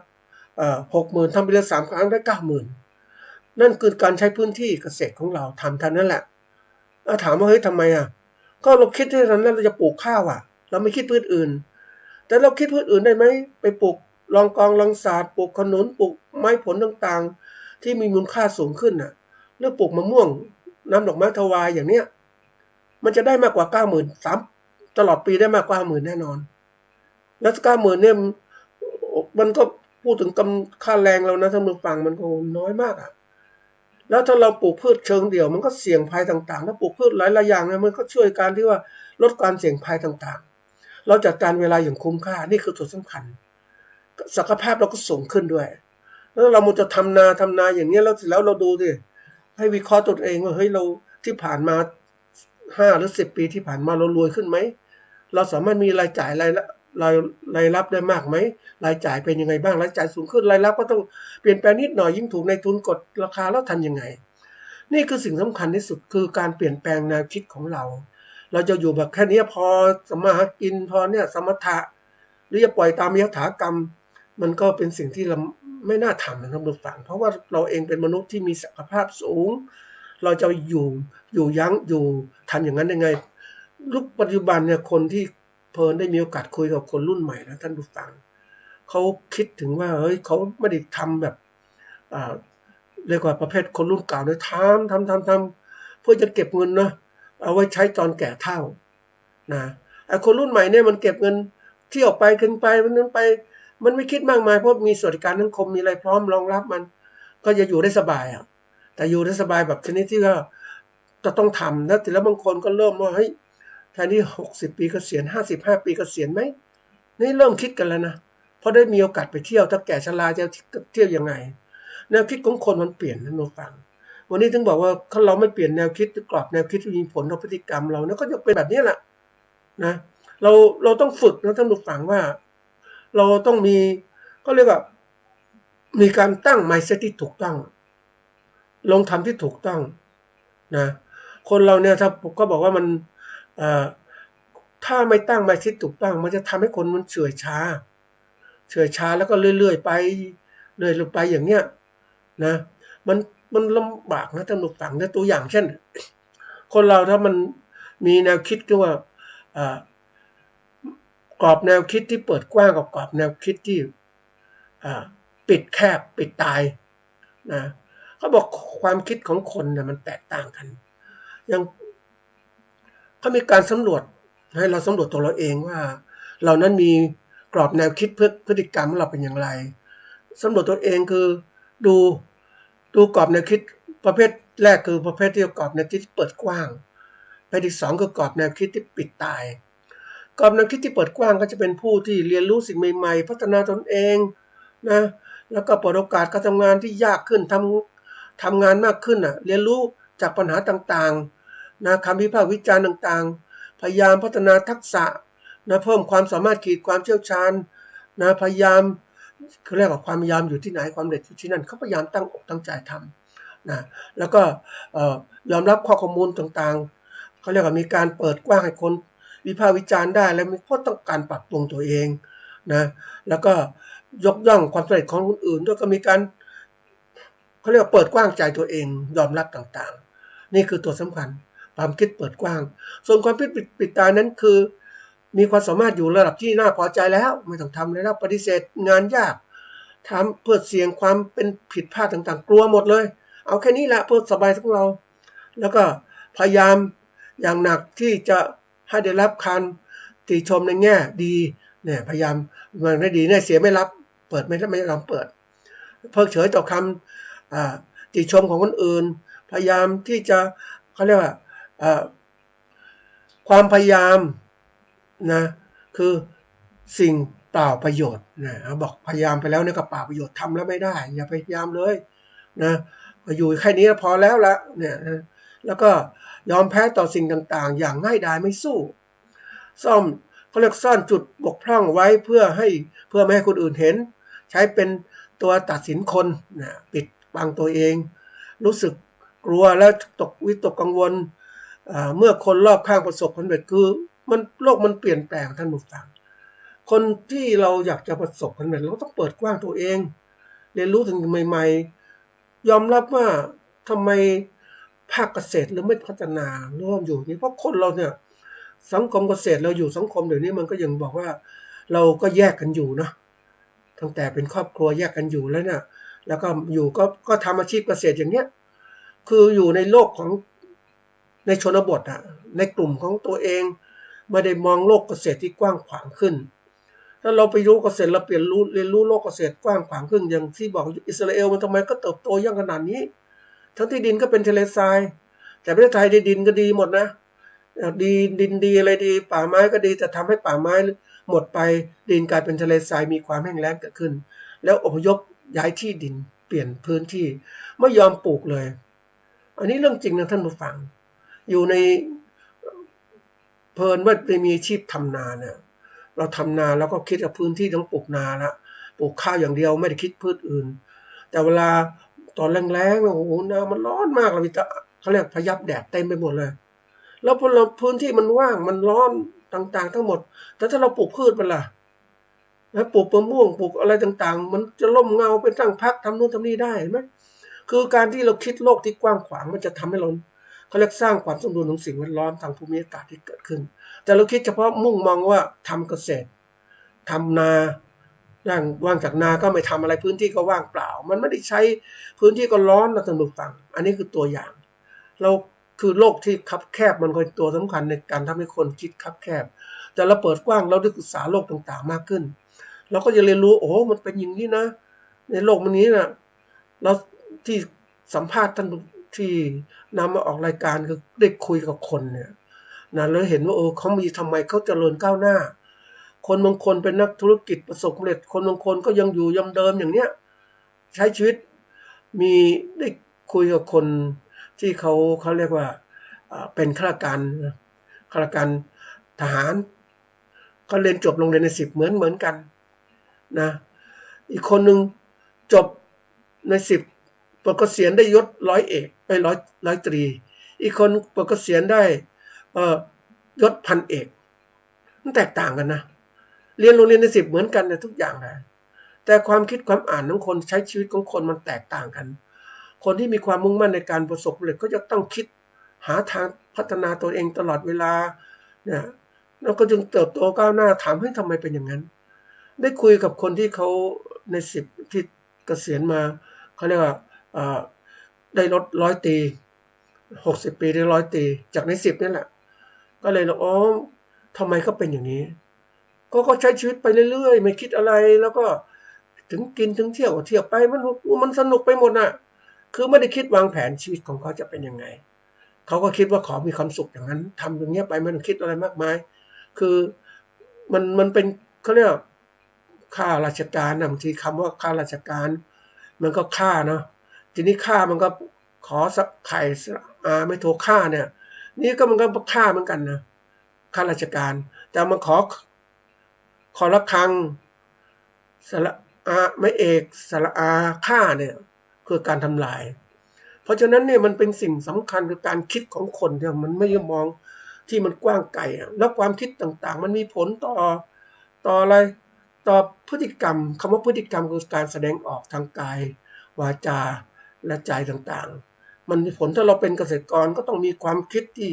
60,000ทำปีละ3 ครั้งได้ 90,000 นั่นคือการใช้พื้นที่เกษตรของเราทำเท่านั้นแหละ ถามว่าเฮ้ยทำไมก็เราคิดที่นั้นเราจะปลูกข้าวเราไม่คิดพืชอื่นแต่เราคิดพืชอื่นได้ไหมไปปลูกลองกองลองสาดปลูกขนุนปลูกไม้ผลต่างๆที่มีมูลค่าสูงขึ้นหรือปลูกมะม่วงน้ำดอกไม้ทวายอย่างเนี้ยมันจะได้มากกว่า93,000ตลอดปีได้มากกว่า50,000แน่นอนแล้ว90,000เนี่ยมันก็พูดถึงค่าแรงเรานะท่านผู้ฟังมันก็น้อยมากแล้วถ้าเราปลูกพืชเชิงเดี่ยวมันก็เสี่ยงภัยต่างๆถ้าปลูกพืชหลายๆอย่างเนี่ยมันก็ช่วยการที่ว่าลดการเสี่ยงภัยต่างๆเราจัดการเวลาอย่างคุ้มค่านี่คือจุดสำคัญศักยภาพเราก็สูงขึ้นด้วยแล้วเราจะทำนาอย่างเงี้ยแล้วเราดูดิให้วิเคราะห์ตัวเองว่าเฮ้ยเราที่ผ่านมา5 หรือ 10 ปีที่ผ่านมาเรารวยขึ้นไหมเราสามารถมีรายจ่ายรายรับได้มากไหมรายจ่ายเป็นยังไงบ้างรายจ่ายสูงขึ้นรายรับก็ต้องเปลี่ยนแปลงนิดหน่อยยิ่งถูกในทุนกดราคาแล้วทำยังไงนี่คือสิ่งสำคัญที่สุดคือการเปลี่ยนแปลงแนวคิดของเราจะอยู่แบบแค่นี้พอสมาหากินพอเนี่ยสมถะหรือจะปล่อยตามยถากรรมมันก็เป็นสิ่งที่เราไม่น่าทำนะครับทุกฝั่งเพราะว่าเราเองเป็นมนุษย์ที่มีศักยภาพสูงเราจะอยู่ยั้งอยู่ทำอย่างนั้นยังไงยุคปัจจุบันเนี่ยคนที่เพลินได้มีโอกาสคุยกับคนรุ่นใหม่นะท่านผู้ฟังเขาคิดถึงว่าเฮ้ยเขาไม่ได้ทำแบบเรียกว่าประเภทคนรุ่นเก่าเลยทำเพื่อจะเก็บเงินนะเอาไว้ใช้ตอนแก่เฒ่านะไอ้คนรุ่นใหม่เนี่ยมันเก็บเงินเที่ยวไปขึ้นไปนั้นไปมันไม่คิดมากมายเพราะมีสวัสดิการสังคมมีอะไรพร้อมรองรับมันก็จะอยู่ได้สบายแต่อยู่ได้สบายแบบชนิดที่ก็จะต้องทำแล้วบางคนก็เริ่มว่าเฮ้ยแทนที่60 ปีเกษียณ55 ปีเกษียณไหมนี่เริ่มคิดกันแล้วนะเพราะได้มีโอกาสไปเที่ยวถ้าแก่ชราจะเที่ยวยังไงแนวคิดของคนมันเปลี่ยนนะน้องฟังวันนี้ถึงบอกว่าถ้าเราไม่เปลี่ยนแนวคิดกรอบแนวคิดที่มีผลต่อพฤติกรรมเราเนี่ยก็จะเป็นแบบนี้แหละนะเราต้องฝึกนะท่านผู้ฟังว่าเราต้องมีก็เรียกว่ามีการตั้ง mindset ที่ถูกต้องลงทำที่ถูกต้องนะคนเราเนี่ยถ้าผมก็บอกว่ามันถ้าไม่ตั้ง mindset ถูกต้องมันจะทำให้คนมันเฉื่อยช้าแล้วก็เรื่อยๆไปอย่างเนี้ยนะมันลำบากนะท่านผู้ฟังนะตัวอย่างเช่นคนเราถ้ามันมีแนวคิดก็ว่ากรอบแนวคิดที่เปิดกว้างกับกรอบแนวคิดที่ปิดแคบปิดตายนะเขาบอกความคิดของคนเนี่ยมันแตกต่างกันอย่างเขามีการสำรวจให้เราสำรวจตัวเราเองว่าเรานั้นมีกรอบแนวคิดพฤติกรรมของเราเป็นอย่างไรสำรวจตัวเองคือดูกรอบแนวคิดประเภทแรกคือประเภทที่กรอบแนวคิดที่เปิดกว้างประเภทที่2คือกรอบแนวคิดที่ปิดตายกรอบแนวคิดที่เปิดกว้างก็จะเป็นผู้ที่เรียนรู้สิ่งใหม่ๆพัฒนาตนเองนะแล้วก็เปิดโอกาสการทำงานที่ยากขึ้นทำงานมากขึ้นเรียนรู้จากปัญหาต่างๆนะคำวิพากษ์วิจารณ์ต่างๆพยายามพัฒนาทักษะนะเพิ่มความสามารถขีดความเชี่ยวชาญนะพยายามคือเรียกว่าความพยายามอยู่ที่ไหนความเด็ดอยู่ที่นั่นเขาพยายามตั้งอกตั้งใจทำนะแล้วก็ยอมรับข้อมูลต่างๆเขาเรียกว่ามีการเปิดกว้างให้คนวิพากษ์วิจารณ์ได้และมีข้อต้องการปรับปรุงตัวเองนะแล้วก็ยกย่องความสำเร็จของคนอื่นด้วยก็มีการเขาเรียกว่าเปิดกว้างใจตัวเองยอมรับต่างๆนี่คือตัวสำคัญความคิดเปิดกว้างส่วนความคิดปิดตานั้นคือมีความสามารถอยู่ระดับที่น่าพอใจแล้วไม่ต้องทำเลยแล้วปฏิเสธงานยากทำเพื่อเสี่ยงความเป็นผิดพลาดต่างๆกลัวหมดเลยเอาแค่นี้แหละเพื่อสบายของเราแล้วก็พยายามอย่างหนักที่จะให้ได้รับการติชมในแง่ดีเนี่ยพยายามมันได้ดีเนี่ยเสียไม่รับเปิดไม่ยอมเปิดเพิกเฉยต่อคำติชมของคนอื่นพยายามที่จะเขาเรียกว่าความพยายามนะคือสิ่งเปล่าประโยชน์นะบอกพยายามไปแล้วเนี่ยก็เปล่าประโยชน์ทำแล้วไม่ได้อย่าพยายามเลยนะอยู่แค่นี้พอแล้วละเนี่ยแล้วก็ยอมแพ้ต่อสิ่งต่างๆอย่างง่ายดายไม่สู้เขาเรียกซ่อนจุดบกพร่องไว้เพื่อไม่ให้คนอื่นเห็นใช้เป็นตัวตัดสินคนนะปิดบังตัวเองรู้สึกกลัวแล้ววิตกกังวลเมื่อคนรอบข้างประสบความสำเร็จคือโลกมันเปลี่ยนแปลงท่านผู้ฟังคนที่เราอยากจะประสบความสำเร็จเราต้องเปิดกว้างตัวเองเรียนรู้ถึงใหม่ๆยอมรับว่าทำไมแพ ภาคเกษตรหรือไม่พัฒนาร่วมอยู่นี่เพราะคนเราเนี่ยสังคมเกษตรเราอยู่สังคมเดี๋ยวนี้มันก็ยังบอกว่าเราก็แยกกันอยู่นะตั้งแต่เป็นครอบครัวแยกกันอยู่แล้วเนี่ยแล้วก็อยู่ก็ทำอาชีพเกษตรอย่างเนี้ยคืออยู่ในโลกของในชนบทอ่ะในกลุ่มของตัวเองไม่ได้มองโลกเกษตรที่กว้างขวางขึ้นถ้าเราไปรู้เกษตรเราเรียนรู้โลกเกษตรกว้างขวางขึ้นอย่างที่บอกอิสราเอลมันทำไมก็เติบโตอย่างขนาดนี้ทั้งที่ดินก็เป็นทะเลทรายแต่ประเทศไทยได้ดินก็ดีหมดนะดีดินดีอะไรดีป่าไม้ก็ดีแต่ทำให้ป่าไม้หมดไปดินกลายเป็นทะเลทรายมีความแห้งแล้งเกิดขึ้นแล้วอพยพย้ายที่ดินเปลี่ยนพื้นที่ไม่ยอมปลูกเลยอันนี้เรื่องจริงนะท่านผู้ฟังอยู่ในเพลินว่าได้มีอาชีพทำนาเนี่ยเราทำนาแล้วก็คิดกับพื้นที่ต้องปลูกนาละปลูกข้าวอย่างเดียวไม่ได้คิดพืชอื่นแต่เวลาตอนแรงๆโอ้โหนามันร้อนมากเลยเขาเรียกพยับแดดเต็มไปหมดเลยแล้วพอเราพื้นที่มันว่างมันร้อนต่างๆทั้งหมดแต่ถ้าเราปลูกพืชมันล่ะแล้วปลูกมะม่วงปลูกอะไรต่างๆมันจะร่มเงาเป็นตั้งพักทำนู่นทำนี่ได้เห็นไหมคือการที่เราคิดโลกที่กว้างขวางมันจะทำให้เราเขาเรียกสร้างความสมดุลของสิ่งแวดล้อมทางภูมิอากาศที่เกิดขึ้นแต่เราคิดเฉพาะมุ่งมองว่าทำเกษตรทำนาว่างจากนาก็ไม่ทำอะไรพื้นที่ก็ว่างเปล่ามันไม่ได้ใช้พื้นที่ก็ร้อนนะท่านผู้ฟังอันนี้คือตัวอย่างเราคือโลกที่คับแคบมันเป็นตัวสำคัญในการทำให้คนคิดคับแคบแต่เราเปิดกว้างเราได้ศึกษาโลกต่างๆมากขึ้นเราก็จะเรียนรู้โอ้มันเป็นอย่างนี้นะในโลกมันนี้นะเราที่สัมภาษณ์ท่านที่นำมาออกรายการคือได้คุยกับคนเนี่ยนะแล้วเห็นว่าเขามีทำไมเขาเจริญก้าวหน้าคนบางคนเป็นนักธุรกิจประสบความสำเร็จคนบางคนก็ยังอยู่ยำเดิมอย่างเนี้ยใช้ชีวิตมีได้คุยกับคนที่เขาเรียกว่าเป็นข้าราชการทหารเขาเรียนจบโรงเรียนใน10เหมือนกันนะอีกคนหนึ่งจบใน10ปลดเกษียณได้ยศร้อยเอกไปร้อยตรีอีกคนปลดเกษียณได้ยศพันเอกมันแตกต่างกันนะเรียนโรงเรียนใน10เหมือนกันในทุกอย่างนะแต่ความคิดความอ่านของคนใช้ชีวิตของคนมันแตกต่างกันคนที่มีความมุ่งมั่นในการประสบความสำเร็จก็จะต้องคิดหาทางพัฒนาตัวเองตลอดเวลาเนี่ยแล้วก็จึงเติบโตก้าวหน้าถามให้ทำไมเป็นอย่างนั้นได้คุยกับคนที่เขาใน10ที่เกษียณมาเขาเรียกว่าได้ลดร้อยตี60 ปีได้100 ตีจากใน10นี่แหละก็เลยทำไมเขาเป็นอย่างนี้ก็ใช้ชีวิตไปเรื่อยๆไม่คิดอะไรแล้วก็ถึงกินถึงเที่ยวก็เที่ยวไปมันสนุกไปหมดน่ะคือไม่ได้คิดวางแผนชีวิตของเขาจะเป็นยังไงเขาก็คิดว่าขอมีความสุขอย่างนั้นทำอย่างเงี้ยไปไม่ต้องคิดอะไรมากมายคือมันเป็นเขาเรียกข้าราชการนะบางทีคำว่าข้าราชการมันก็ฆ่าเนาะทีนี้ฆ่ามันก็ขอสักไข่ไม่โทรฆ่าเนี่ยนี่ก็มันก็ฆ่าเหมือนกันนะข้าราชการแต่มาขอละครังสระไม่เอกสระฆ่าเนี่ยคือการทำลายเพราะฉะนั้นเนี่ยมันเป็นสิ่งสำคัญคือการคิดของคนเนี่ยมันไม่มองที่มันกว้างไกลแล้วความคิดต่างๆมันมีผลต่ออะไรต่อพฤติกรรมคำว่าพฤติกรรมคือการแสดงออกทางกายวาจาและใจต่างๆมันมีผลถ้าเราเป็นเกษตรกรก็ต้องมีความคิดที่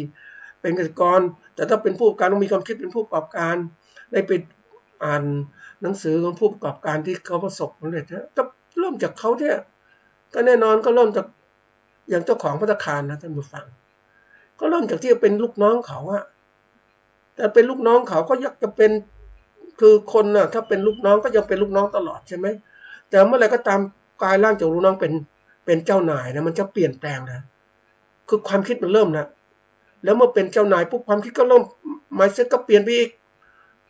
เป็นเกษตรกรแต่ถ้าเป็นผู้ประกอบการต้องมีความคิดเป็นผู้ประกอบการได้ไปอ่านหนังสือของผู้ประกอบการที่เขาประสบความสำเร็จนะก็เริ่มจากเขาเนี่ยก็แน่นอนก็เริ่มจากอย่างเจ้าของภัตตาคารนะท่านผู้ฟังก็เริ่มจากที่จะเป็นลูกน้องเขาอะแต่เป็นลูกน้องเขาก็อยากจะเป็นคือคนน่ะถ้าเป็นลูกน้องก็ยังเป็นลูกน้องตลอดใช่ไหมแต่เมื่อไหร่ก็ตามกลายร่างจากลูกน้องเป็นเจ้านายนะมันจะเปลี่ยนแปลงนะคือความคิดมันเริ่มนะแล้วเมื่อเป็นเจ้านายปุ๊บความคิดก็เริ่ม mindset ก็เปลี่ยนไปอีก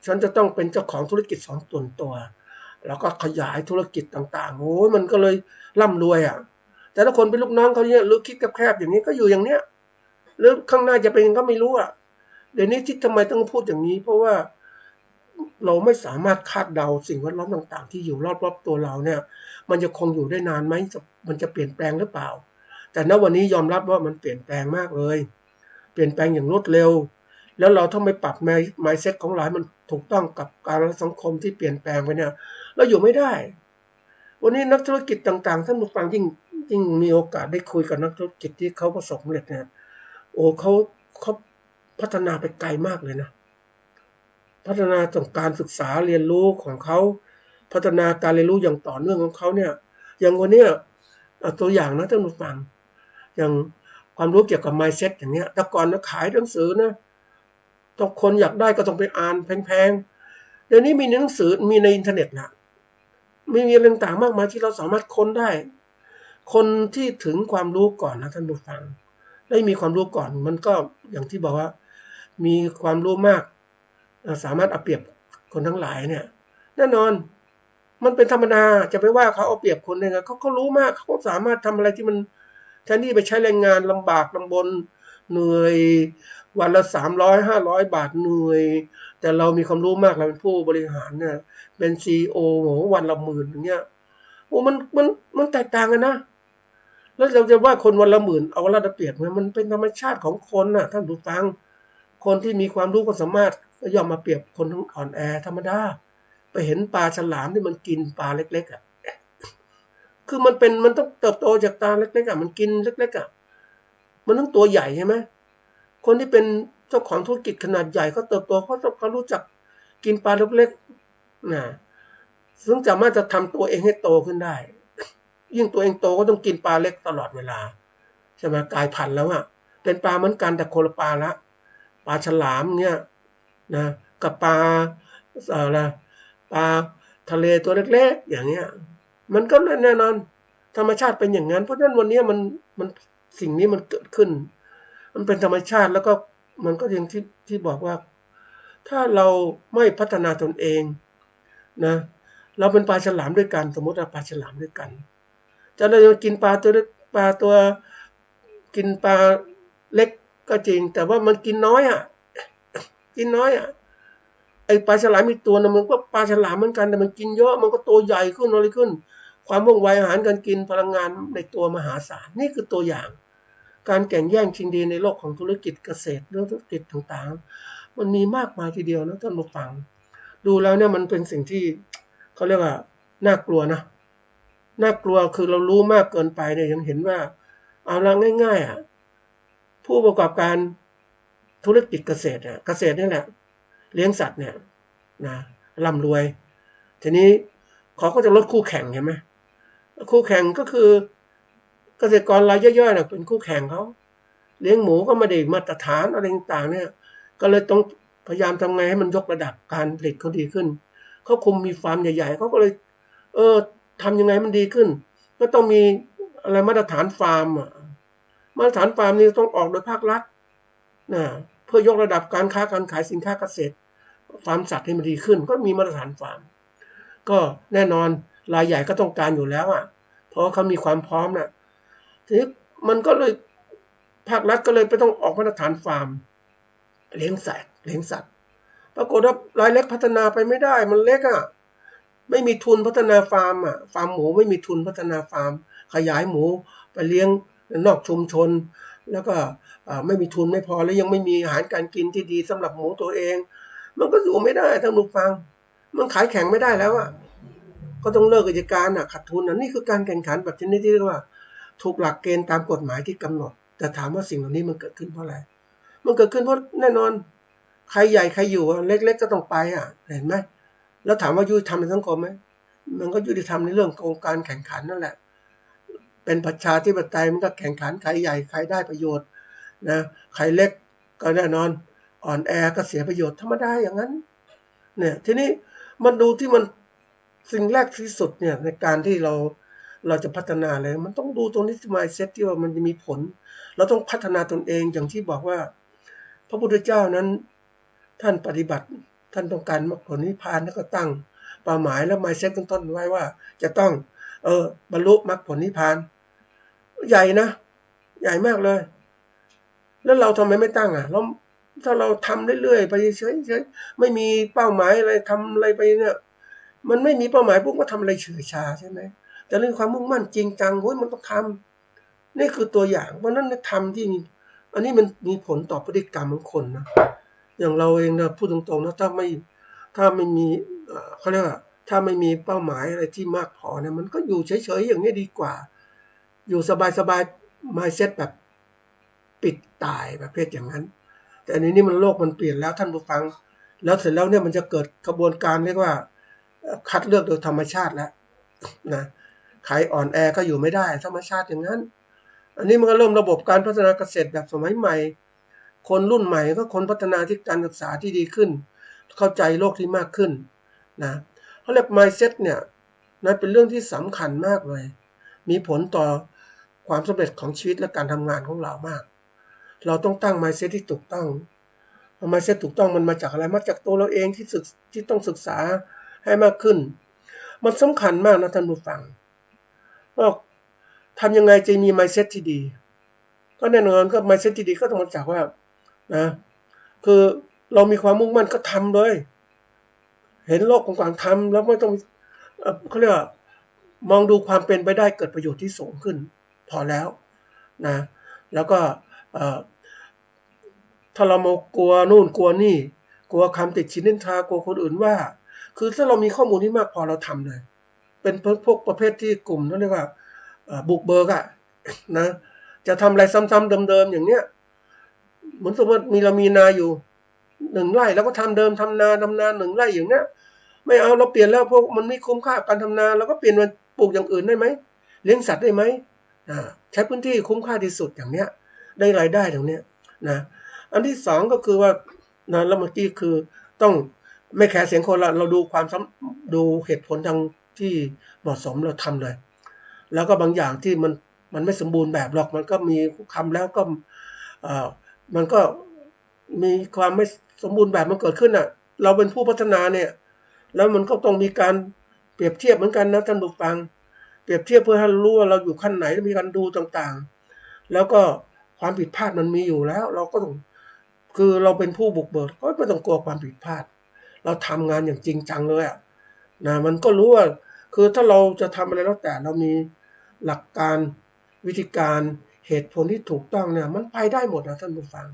ฉันจะต้องเป็นเจ้าของธุรกิจ2 ตัวแล้วก็ขยายธุรกิจต่างๆโอ้ยมันก็เลยร่ำรวยอ่ะแต่ถ้าคนเป็นลูกน้องเขาเนี่ยหรือคิดแคบๆอย่างนี้ก็อยู่อย่างเนี้ยหรือข้างหน้าจะเป็นยังไงก็ไม่รู้อ่ะเดี๋ยวนี้ที่ทำไมต้องพูดอย่างนี้เพราะว่าเราไม่สามารถคาดเดาสิ่งแวดล้อมต่างๆที่อยู่รอบๆตัวเราเนี่ยมันจะคงอยู่ได้นานไหมมันจะเปลี่ยนแปลงหรือเปล่าแต่ณวันนี้ยอมรับว่ามันเปลี่ยนแปลงมากเลยเปลี่ยนแปลงอย่างรวดเร็วแล้วเราถ้าไม่ปรับ mindset ของเราให้มันถูกต้องกับการสังคมที่เปลี่ยนแปลงไปเนี่ยเราอยู่ไม่ได้วันนี้นักธุรกิจต่างๆท่านผู้ฟังยิ่ง ยิ่งมีโอกาสได้คุยกับนักธุรกิจที่เขาประสบความสำเร็จเนี่ยโอ้เขาพัฒนาไปไกลมากเลยนะพัฒนาจากการศึกษาเรียนรู้ของเขาพัฒนาการเรียนรู้อย่างต่อเนื่องของเขาเนี่ยอย่างวันเนี้ยตัวอย่างนะท่านผู้ฟังอย่างความรู้เกี่ยวกับ mindset อย่างเนี้ยแต่ก่อนนะขายหนังสือนะต้องคนอยากได้ก็ต้องไปอ่านแพงๆเดี๋ยวนี้มีหนังสือมีในอินเทอร์เน็ตนะมีอะไรต่างๆมากมายที่เราสามารถค้นได้คนที่ถึงความรู้ก่อนนะท่านผู้ฟังได้มีความรู้ก่อนมันก็อย่างที่บอกว่ามีความรู้มากสามารถเอาเปรียบคนทั้งหลายเนี่ยแน่นอนมันเป็นธรรมดาจะไปว่าเขาเอาเปรียบคนได้ไงเขารู้มากเขาสามารถทำอะไรที่มันแทนที่ไปใช้แรงงานลำบากลำบนเหนื่อยวันละ300-500 บาทเหนื่อยแต่เรามีความรู้มากเราเป็นผู้บริหารเนี่ยเป็นCEOโหวันละ10,000อย่างเงี้ยโอ้มันแตกต่างกันนะแล้วเราจะว่าคนวันละ10,000เอาละได้เปรียบมันเป็นธรรมชาติของคนน่ะท่านผู้ฟังคนที่มีความรู้ก็สามารถก็ย่อมมาเปรียบคนทั้งอ่อนแอธรรมดาไปเห็นปลาฉลามที่มันกินปลาเล็กๆอ่ะคือมันต้องเติบโตจากปลาเล็กๆอ่ะมันกินเล็กๆอ่ะมันต้องตัวใหญ่ใช่ไหมคนที่เป็นเจ้าของธุรกิจขนาดใหญ่เขาเติบโตเขารู้จักกินปลาเล็กๆนะซึ่งสามารถจะทำตัวเองให้โตขึ้นได้ยิ่งตัวเองโตก็ต้องกินปลาเล็กตลอดเวลาใช่ไหมกลายพันธุ์แล้วอ่ะเป็นปลาเหมือนกันแต่คนละปลาละปลาฉลามเนี่ยนะกับปลาอะไรปลาทะเลตัวเล็กๆอย่างเงี้ยมันก็แน่นอนธรรมชาติเป็นอย่างนั้นเพราะฉะนั้นวันนี้มันสิ่งนี้มันเกิดขึ้นมันเป็นธรรมชาติแล้วก็มันก็อย่างที่บอกว่าถ้าเราไม่พัฒนาตนเองนะเราเป็นปลาฉลามด้วยกันสมมติเราปลาฉลามด้วยกันจะเราจะกินปลาตัวกินปลาเล็กก็จริงแต่ว่ามันกินน้อยอ่ะกินน้อยอ่ะไอปลาฉลามมีตัวนึงมันก็ปลาฉลามเหมือนกันแต่มันกินเยอะมันก็โตใหญ่ขึ้นอะไรขึ้นความว่องไวอาหารการกินพลังงานในตัวมหาศาลนี่คือตัวอย่างการแข่งแย่งชิงดีในโลกของธุรกิจเกษตรเรื่องธุรกิจต่างๆมันมีมากมายทีเดียวนะท่านผู้ฟังดูแล้วเนี่ยมันเป็นสิ่งที่เขาเรียกว่าน่ากลัวนะน่ากลัวคือเรารู้มากเกินไปเนี่ยยังเห็นว่าเอาละง่ายๆอ่ะผู้ประกอบการธุรกิจเกษตรเกษตรนี่แหละเลี้ยงสัตว์เนี่ยนะร่ำรวยทีนี้เขาก็จะลดคู่แข่งเห็นไหมคู่แข่งก็คือเกษตรกรรายย่อยๆเนี่ยเป็นคู่แข่งเขาเลี้ยงหมูก็ไม่ได้มาตรฐานอะไรต่างๆเนี่ยก็เลยต้องพยายามทำไงให้มันยกระดับการผลิตเขาดีขึ้นเขาคุมมีฟาร์มใหญ่ๆเขาก็เลยทำยังไงมันดีขึ้นก็ต้องมีอะไรมาตรฐานฟาร์มมาตรฐานฟาร์มนี่ต้องออกโดยภาครัฐนะเพื่อยกระดับการค้าการขายสินค้าเกษตรฟาร์มสัตว์ให้มันดีขึ้นก็มีมาตรฐานฟาร์มก็แน่นอนรายใหญ่ก็ต้องการอยู่แล้วเพราะเขามีความพร้อมนะทีนี้มันก็เลยภาครัฐก็เลยไปต้องออกมาตรฐานฟาร์มเลี้ยงสัตว์ปรากฏว่ารายเล็กพัฒนาไปไม่ได้มันเล็กไม่มีทุนพัฒนาฟาร์มฟาร์มหมูไม่มีทุนพัฒนาฟาร์มขยายหมูไปเลี้ยงนอกชุมชนแล้วก็ไม่มีทุนไม่พอแล้วยังไม่มีอาหารการกินที่ดีสำหรับหมูตัวเองมันก็อยู่ไม่ได้ท่านผู้ฟังมันขายแข่งไม่ได้แล้วก็ต้องเลิกกิจการขาดทุนนี่คือการแข่งขันแบบชนิดที่เรียกว่าถูกหลักเกณฑ์ตามกฎหมายที่กำหนดแต่ถามว่าสิ่งเหล่านี้มันเกิดขึ้นเพราะอะไรมันเกิดขึ้นเพราะแน่นอนใครใหญ่ใครอยู่เล็กๆก็ต้องไปเห็นไหมแล้วถามว่ายุติธรรมในสังคมไหมมันก็ยุติธรรมในเรื่องของการแข่งขันนั่นแหละเป็นประชาธิปไตยมันก็แข่งขันใครใหญ่ใครได้ประโยชน์นะใครเล็กก็แน่นอนอ่อนแอก็เสียประโยชน์ธรรมดาอย่างนั้นเนี่ยทีนี้มันดูที่มันสิ่งแรกที่สุดเนี่ยในการที่เราจะพัฒนาเลยมันต้องดูตรงนี้ที่ mindset ที่ว่ามันจะมีผลเราต้องพัฒนาตนเองอย่างที่บอกว่าพระพุทธเจ้านั้นท่านปฏิบัติท่านต้องการมรรคผลนิพพานแล้วก็ตั้งเป้าหมายแล้ว mindset ต้นไว้ว่าจะต้องบรรลุมรรคผลนิพพานใหญ่นะใหญ่มากเลยแล้วเราทำไมไม่ตั้งแล้วถ้าเราทำเรื่อยๆไปเฉยๆไม่มีเป้าหมายอะไรทำอะไรไปเนี่ยมันไม่มีเป้าหมายพวกก็ทำอะไรเฉยชาใช่ไหมแต่เรื่องความมุ่งมั่นจริงจังมันต้องทำนี่คือตัวอย่างเพราะนั้นทำที่อันนี้มันมีผลต่อพฤติกรรมของคนนะอย่างเราเองนะพูดตรงๆนะถ้าไม่มีเขาเรียกว่าถ้าไม่มีเป้าหมายอะไรที่มากพอเนี่ยมันก็อยู่เฉยๆอย่างนี้ดีกว่า อยู่สบายๆ mindset แบบปิดตายประเภทอย่างนั้นแต่อันนี้มันโลกมันเปลี่ยนแล้วท่านผู้ฟังแล้วเสร็จแล้วเนี่ยมันจะเกิดกระบวนการเรียกว่าคัดเลือกโดยธรรมชาติแล้วนะใครอ่อนแอก็อยู่ไม่ได้ธรรมชาติอย่างนั้นอันนี้มันก็เริ่มระบบการพัฒนาเกษตรแบบสมัยใหม่คนรุ่นใหม่ก็คนพัฒนาที่การศึกษาที่ดีขึ้นเข้าใจโลกที่มากขึ้นนะเขาเรียก mindset เนี่ยนะเป็นเรื่องที่สำคัญมากเลยมีผลต่อความสำเร็จของชีวิตและการทำงานของเรามากเราต้องตั้ง mindset ที่ถูกต้อง mindset ถูกต้องมันมาจากอะไรมาจากตัวเราเองที่ต้องศึกษาให้มากขึ้นมันสำคัญมากนะท่านผู้ฟังว่าทำยังไงจะมี mindset ที่ดีก็แน่นอนก็ mindset ที่ดีก็ต้องมาจากว่านะคือเรามีความมุ่งมั่นก็ทำเลยเห็นโลกกว้างๆทำแล้วไม่ต้องเขาเรียกว่ามองดูความเป็นไปได้เกิดประโยชน์ที่สูงขึ้นพอแล้วนะแล้วก็ถ้าเรามากลัวนู่นกลัวนี่กลัวคำติดชินนินทากลัวคนอื่นว่าคือถ้าเรามีข้อมูลที่มากพอเราทำเลยเป็นพวกประเภทที่กลุ่มนั่นเรียกว่าบุกเบิกอะนะจะทำอะไรซ้ำๆเดิมๆอย่างเนี้ยเหมือนสมมติเรามีนาอยู่1 ไร่แล้วก็ทำเดิมทำนา1 ไร่อย่างเนี้ยไม่เอาเราเปลี่ยนแล้วพวกมันไม่คุ้มค่าการทำนาเราก็เปลี่ยนมาปลูกอย่างอื่นได้ไหมเลี้ยงสัตว์ได้ไหมใช้พื้นที่คุ้มค่าที่สุดอย่างเนี้ยได้รายได้ตรงเนี้ยนะอันที่2ก็คือว่านะแล้วเมื่อกี้คือต้องไม่แคร์เสียงคนเราดูดูเหตุผลทางที่เหมาะสมเราทำเลยแล้วก็บางอย่างที่มันไม่สมบูรณ์แบบหรอกมันก็มีคำแล้วก็มันก็มีความไม่สมบูรณ์แบบมันเกิดขึ้นอ่ะเราเป็นผู้พัฒนาเนี่ยแล้วมันก็ต้องมีการเปรียบเทียบเหมือนกันนะท่านผู้ฟังเปรียบเทียบเพื่อให้รู้ว่าเราอยู่ขั้นไหนมีการดูต่างๆแล้วก็ความผิดพลาดมันมีอยู่แล้วเราก็ต้องคือเราเป็นผู้บุกเบิกก็ไม่ต้องกลัวความผิดพลาดเราทำงานอย่างจริงจังเลยอ่ะนะมันก็รู้ว่าคือถ้าเราจะทำอะไรแล้วแต่เรามีหลักการวิธีการเหตุผลที่ถูกต้องเนี่ยมันไปได้หมดนะท่านผู้ฟัง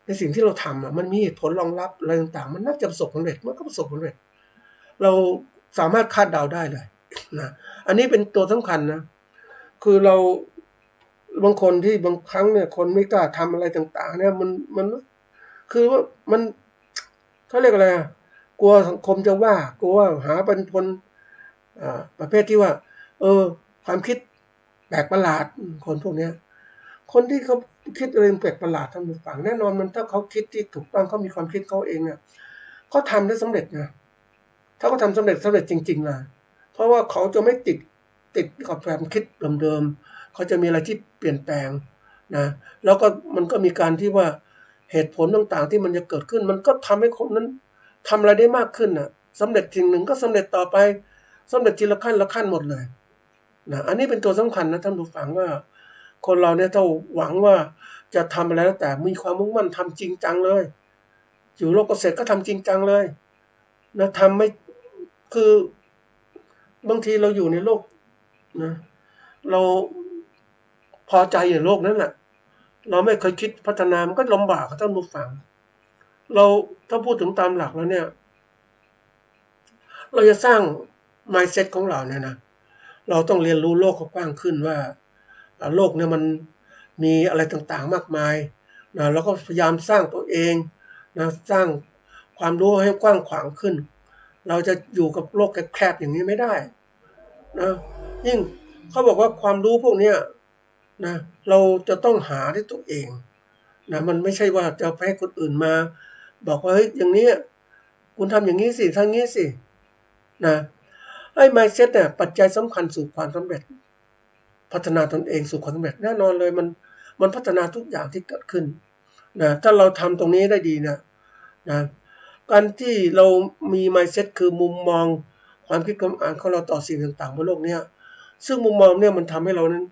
ในสิ่งที่เราทำมันมีเหตุผลรองรับอะไรต่างๆมันน่าจะประสบความสำเร็จมันก็ประสบความสำเร็จเราสามารถคาดเดาได้เลยนะอันนี้เป็นตัวสำคัญนะคือเราบางคนที่บางครั้งเนี่ยคนไม่กล้าทำอะไรต่างๆเนี่ยมันคือว่ามันเขาเรียกอะไรกลัวสังคมจะว่ากลัวหาเป็นคนประเภทที่ว่าความคิดแปลกประหลาดคนพวกนี้คนที่เขาคิดอะไรแปลกประหลาดท่านผู้ฟังแน่นอนมันถ้าเขาคิดที่ถูกต้องเขามีความคิดเขาเองเนี่ยเขาทำได้สำเร็จนะถ้าเขาทำสำเร็จจริงๆนะเพราะว่าเขาจะไม่ติดกับความคิดเดิมๆเขาจะมีอะไรที่เปลี่ยนแปลงนะแล้วก็มันก็มีการที่ว่าเหตุผลต่างๆที่มันจะเกิดขึ้นมันก็ทำให้คนนั้นทำอะไรได้มากขึ้นนะสำเร็จสิ่งหนึ่งก็สำเร็จต่อไปสำเร็จทีละขั้นหมดเลยนะอันนี้เป็นตัวสำคัญนะท่านผู้ฟังว่าคนเราเนี่ยถ้าหวังว่าจะทำอะไรแล้วแต่มีความมุ่งมั่นทำจริงจังเลยอยู่โลกเกษตรก็ทำจริงจังเลยนะทำไม่คือบางทีเราอยู่ในโลกนะเราพอใจในโลกนั้นแหละเราไม่เคยคิดพัฒนามันก็ลำบากท่านผู้ฟังเราถ้าพูดถึงตามหลักแล้วเนี่ยเราจะสร้าง mindset ของเราเนี่ยนะเราต้องเรียนรู้โลกกว้างขึ้นว่าโลกเนี่ยมันมีอะไรต่างๆมากมายนะแล้วก็พยายามสร้างตัวเองนะสร้างความรู้ให้กว้างขวางขึ้นเราจะอยู่กับโลกแคบๆอย่างนี้ไม่ได้นะยิ่งเขาบอกว่าความรู้พวกนี้นะเราจะต้องหาด้วยตัวเองนะมันไม่ใช่ว่าจะให้คนอื่นมาบอกว่าเฮ้ยอย่างนี้คุณทำอย่างนี้สิทำงี้สินะไอ้ mindset เนี่ยปัจจัยสำคัญสู่ความสำเร็จพัฒนาตนเองสู่ความสำเร็จแน่นอนเลยมันพัฒนาทุกอย่างที่เกิดขึ้นนะถ้าเราทำตรงนี้ได้ดีนะการที่เรามี mindset คือมุมมองความคิดความอ่านของเราต่อสิ่งต่างๆบนโลกนี้ซึ่งมุมมองเนี่ยมันทำให้เรานั้น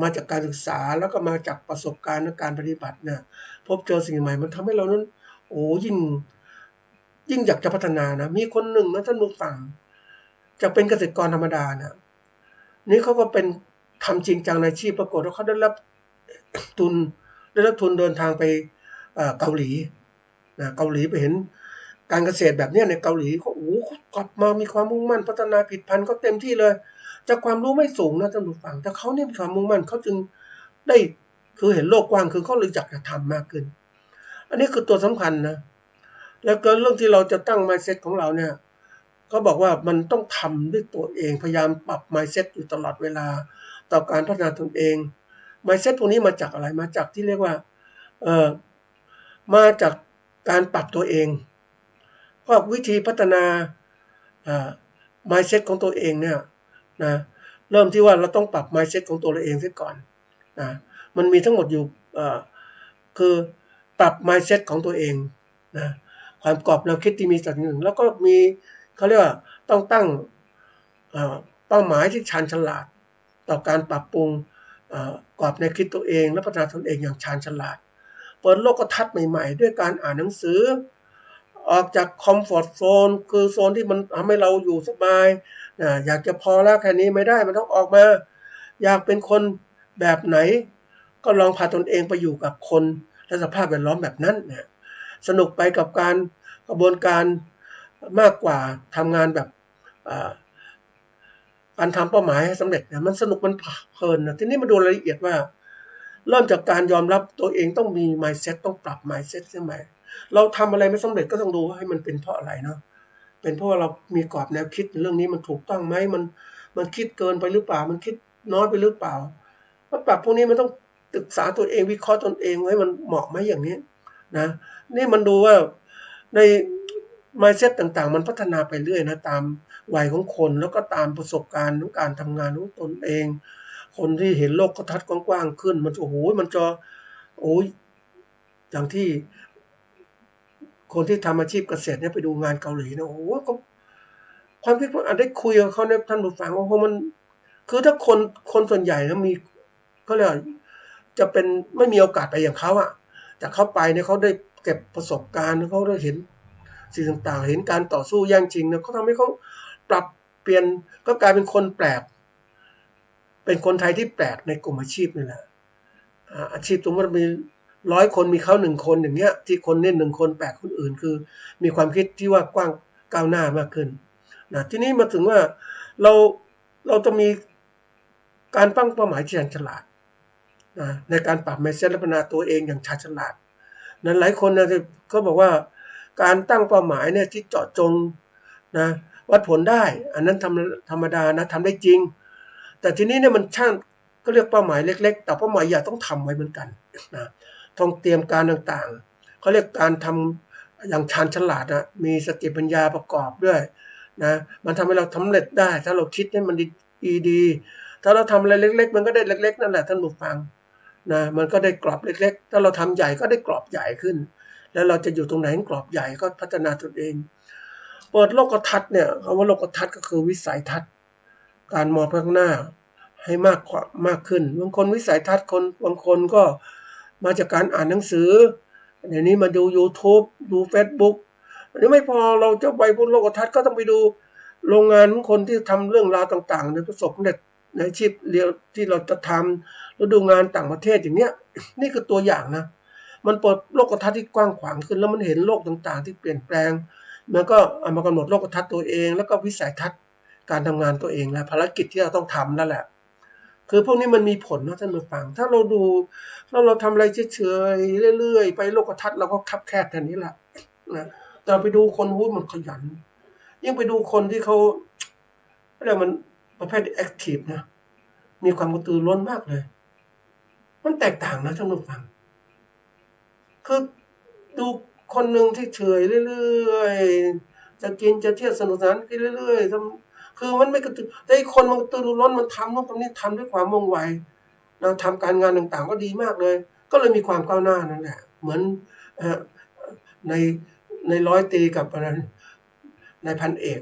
มาจากการศึกษาแล้วก็มาจากประสบการณ์และการปฏิบัติเนี่ยพบเจอสิ่งใหม่มันทำให้เรานั้นโอ้ยิ่งอยากจะพัฒนานะมีคนหนึ่งนะท่านผู้ฟังจะเป็นเกษตรกรธรรมดานะนี่เขาก็เป็นทำจริงจังในอาชีพปรากฏว่าเขาได้รับทุนเดินทางไปเกาหลีนะเกาหลีไปเห็นการเกษตรแบบนี้ในเกาหลีเขากลับมามีความมุ่งมั่นพัฒนาผลิตภัณฑ์ก็เต็มที่เลย จากความรู้ไม่สูงนะท่านผู้ฟังแต่เขาเนี่ยมีความมุ่งมั่นเขาจึงได้คือเห็นโลกกว้างคือเขาเลยอยากจะทำมากขึ้นอันนี้คือตัวสำคัญนะแล้วก็เรื่องที่เราจะตั้ง mindset ของเราเนี่ยเขาบอกว่ามันต้องทำด้วยตัวเองพยายามปรับ mindset อยู่ตลอดเวลาต่อการพัฒนาตนเอง mindset พวกนี้มาจากอะไรมาจากที่เรียกว่ามาจากการปรับตัวเองก็วิธีพัฒนาmindset ของตัวเองเนี่ยนะเริ่มที่ว่าเราต้องปรับ mindset ของตัวเราเองซะก่อนนะมันมีทั้งหมดอยู่คือปรับ mindset ของตัวเองนะความกรอบแนวคิดที่มีสักหนึ่งแล้วก็มีเขาเรียกว่าต้องตั้งเป้าหมายที่ชาญฉลาดต่อการปรับปรุงกรอบแนวคิดตัวเองและพัฒนาตนเองอย่างชาญฉลาดเปิดโลกทัศน์ใหม่ๆด้วยการอ่านหนังสือออกจากคอมฟอร์ตโซนคือโซนที่มันทำให้เราอยู่สบายอยากจะพอแล้วแค่นี้ไม่ได้มันต้องออกมาอยากเป็นคนแบบไหนก็ลองพาตนเองไปอยู่กับคนและสภาพแวดล้อมแบบนั้นนะสนุกไปกับกระบวนการมากกว่าทำงานแบบการทำเป้าหมายให้สำเร็จเนี่ยมันสนุกมันเพลินนะทีนี้มาดูรายละเอียดว่าเริ่มจากการยอมรับตัวเองต้องมี mindset ต้องปรับ mindset ใช่ไหมเราทำอะไรไม่สำเร็จก็ต้องดูว่าให้มันเป็นเพราะอะไรเนาะเป็นเพราะว่าเรามีกรอบแนวคิดเรื่องนี้มันถูกต้องไหมมันคิดเกินไปหรือเปล่ามันคิดน้อยไปหรือเปล่ามาปรับพวกนี้มันต้องศึกษาตัวเองวิเคราะห์ตนเองให้มันเหมาะไหมอย่างนี้นะนี่มันดูว่าใน mindset ต่างๆมันพัฒนาไปเรื่อยนะตามวัยของคนแล้วก็ตามประสบการณ์ของการทำงานของตนเองคนที่เห็นโลกทัศน์กว้างๆขึ้นมันโอ้โหมันจะโอ้ยอย่างที่คนที่ทำอาชีพเกษตรเนี่ยไปดูงานเกาหลีนะโอ้โหความคิดผมอาจได้คุยกับเขาเนี่ยท่านผู้ฟังว่ามันคือถ้าคนส่วนใหญ่นะมีเขาเรียกจะเป็นไม่มีโอกาสไปอย่างเขาอะแต่เขาไปเนี่ยเขาได้เก็บประสบการณ์เขาได้เห็นสิ่งต่างๆเห็นการต่อสู้แย่งชิงเนี่ยเขาทำให้เขาปรับเปลี่ยนก็กลายเป็นคนแปลกเป็นคนไทยที่แปลกในกลุ่มอาชีพนี่แหละอาชีพสมมติมี100 คนมีเขา1 คนอย่างเงี้ยที่คนเน้น1 คนแปลกคนอื่นคือมีความคิดที่ว่ากว้างก้าวหน้ามากขึ้นนะทีนี้มาถึงว่าเราจะมีการตั้งเป้าหมายที่ฉลาดนะในการปรับ mindset และพัฒนาตัวเองอย่างฉลาดนั้นหลายคนนะก็บอกว่าการตั้งเป้าหมายเนี่ยที่เจาะจงนะวัดผลได้อันนั้นธรรมดานะทำได้จริงแต่ทีนี้เนี่ยมันช่างก็เรียกเป้าหมายเล็กๆแต่เป้าหมายใหญ่ต้องทำไว้เหมือนกันนะต้องเตรียมการต่างๆเขาเรียกการทำอย่างชาญฉลาดนะมีสติปัญญาประกอบด้วยนะมันทำให้เราสำเร็จได้ถ้าเราคิดให้มันดีถ้าเราทำอะไรเล็กๆมันก็ได้เล็กๆนั่นแหละท่านผู้ฟังนะมันก็ได้กรอบเล็กๆถ้าเราทำใหญ่ก็ได้กรอบใหญ่ขึ้นแล้วเราจะอยู่ตรงไหนกรอบใหญ่ก็พัฒนาตนเองเปิดโลกทัศน์เนี่ยคำว่าโลกทัศน์ก็คือวิสัยทัศน์การมองไปข้างหน้าให้มากขึ้นบางคนวิสัยทัศน์บางคนก็มาจากการอ่านหนังสือเดี๋ยวนี้มาดู YouTube ดู Facebook อันนี้ไม่พอเราจะไปบนโลกทัศน์ก็ต้องไปดูโรงงานของคนที่ทำเรื่องราวต่างๆในประสบความสำเร็จในอาชีพเรียนที่เราจะทำแล้วดูงานต่างประเทศอย่างเนี้ยนี่คือตัวอย่างนะมันเปิดโลกทัศน์ที่กว้างขวางขึ้นแล้วมันเห็นโลกต่างๆที่เปลี่ยนแปลงมันก็เอามากำหนดโลกทัศน์ตัวเองแล้วก็วิสัยทัศน์การทำงานตัวเองและภารกิจที่เราต้องทำนั่นแหละคือพวกนี้มันมีผลนะท่านผู้ฟังถ้าเราดูแล้วเราทำอะไรเฉยๆเรื่อยๆไปโลกทัศน์เราก็คับแคบแค่นี้แหละนะแต่ไปดูคนพูดมันขยันยิ่งไปดูคนที่เขาเรียกมันประเภทแอคทีฟนะมีความกระตือรือร้นมากเลยมันแตกต่างนะท่านผู้ฟังคือดูคนหนึ่งที่เฉยเรื่อยๆจะกินจะเที่ยวสนุกสนานกินเรื่อยๆคือมันไม่กระตือแต่อีกคนมันกระตือรือร้นมันทำนู่นทำนี่ทำด้วยความว่องไวเราทำการงานต่างๆก็ดีมากเลยก็เลยมีความก้าวหน้านั่นแหละเหมือนในร้อยตีกับอะไรในพันเอก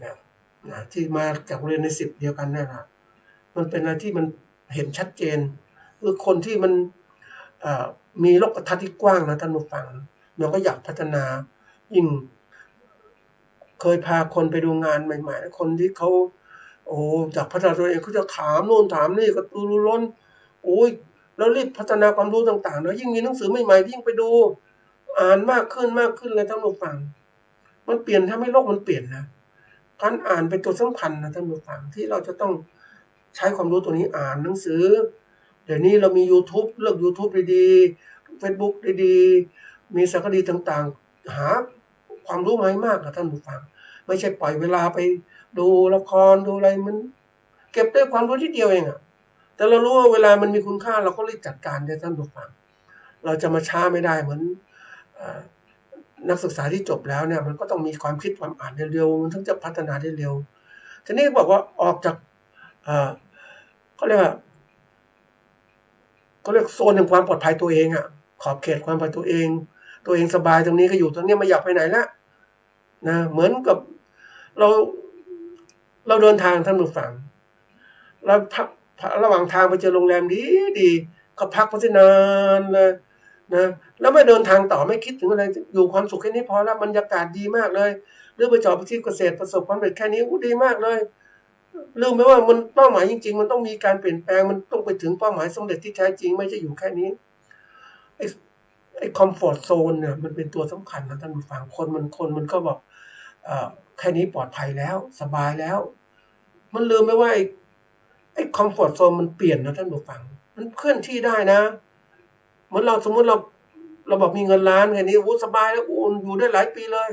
นะที่มาจากเรียนใน10เดียวกันนั่นแหละมันเป็นอะไรที่มันเห็นชัดเจนคือคนที่มันมีโลกทัศน์ที่กว้างนะท่านผู้ฟังเราก็อยากพัฒนายิ่งเคยพาคนไปดูงานใหม่ๆคนที่เขาจากพัฒนาตัวเองเขาจะถามโน่นถามนี่ก็ตูรุล้นโอ้ยแล้วรีบพัฒนาความรู้ต่างๆแล้วยิ่งมีหนังสือใหม่ๆยิ่งไปดูอ่านมากขึ้นเลยท่านผู้ฟังมันเปลี่ยนทำให้โลกมันเปลี่ยนนะการอ่านเป็นตัวสำคัญนะท่านผู้ฟังที่เราจะต้อง ใช้ความรู้ตัวนี้อ่านหนังสือเดี๋ยวนี้เรามี YouTube เลือก YouTube ดีๆ Facebook ดีๆมีสารคดีต่างๆหาความรู้มาให้มากนะท่านผู้ฟังไม่ใช่ปล่อยเวลาไปดูละครดูอะไรมันเก็บได้ความรู้ที่เดียวเองอะแต่เรารู้ว่าเวลามันมีคุณค่าเราก็รีบจัดการได้ท่านผู้ฟังเราจะมาช้าไม่ได้เหมือนนักศึกษาที่จบแล้วเนี่ยมันก็ต้องมีความคิดความอ่านเร็วๆมันถึงจะพัฒนาได้เร็วทีนี้บอกว่าออกจากเขาเรียกโซนแห่งความปลอดภัยตัวเองอ่ะขอบเขตความปลอดภัยตัวเองสบายตรงนี้ก็อยู่ตรงนี้ไม่อยากไปไหนละนะเหมือนกับเราเดินทางท่านผู้ฟังเราระหว่างทางไปเจอโรงแรมดีก็พักพักนานเลยนะแล้วไม่เดินทางต่อไม่คิดถึงอะไรอยู่ความสุขแค่นี้พอแล้วบรรยากาศดีมากเลยหรือไปจอบอาชีพเกษตรประสบความสำเร็จแค่นี้ดีมากเลยลืมไปว่ามันเป้าหมายจริงๆมันต้องมีการเปลี่ยนแปลงมันต้องไปถึงเป้าหมายสำเร็จที่แท้จริงไม่ใช่อยู่แค่นี้ไอ้คอมฟอร์ตโซนเนี่ยมันเป็นตัวสำคัญนะท่านผู้ฟังคนมันก็บอกแค่นี้ปลอดภัยแล้วสบายแล้วมันลืมไปว่าไอ้คอมฟอร์ตโซนมันเปลี่ยนนะท่านผู้ฟังมันเคลื่อนที่ได้นะเหมือนเราสมมติเราบอกมีเงินล้านแค่นี้โอ้สบายแล้วอยู่ได้หลายปีเลย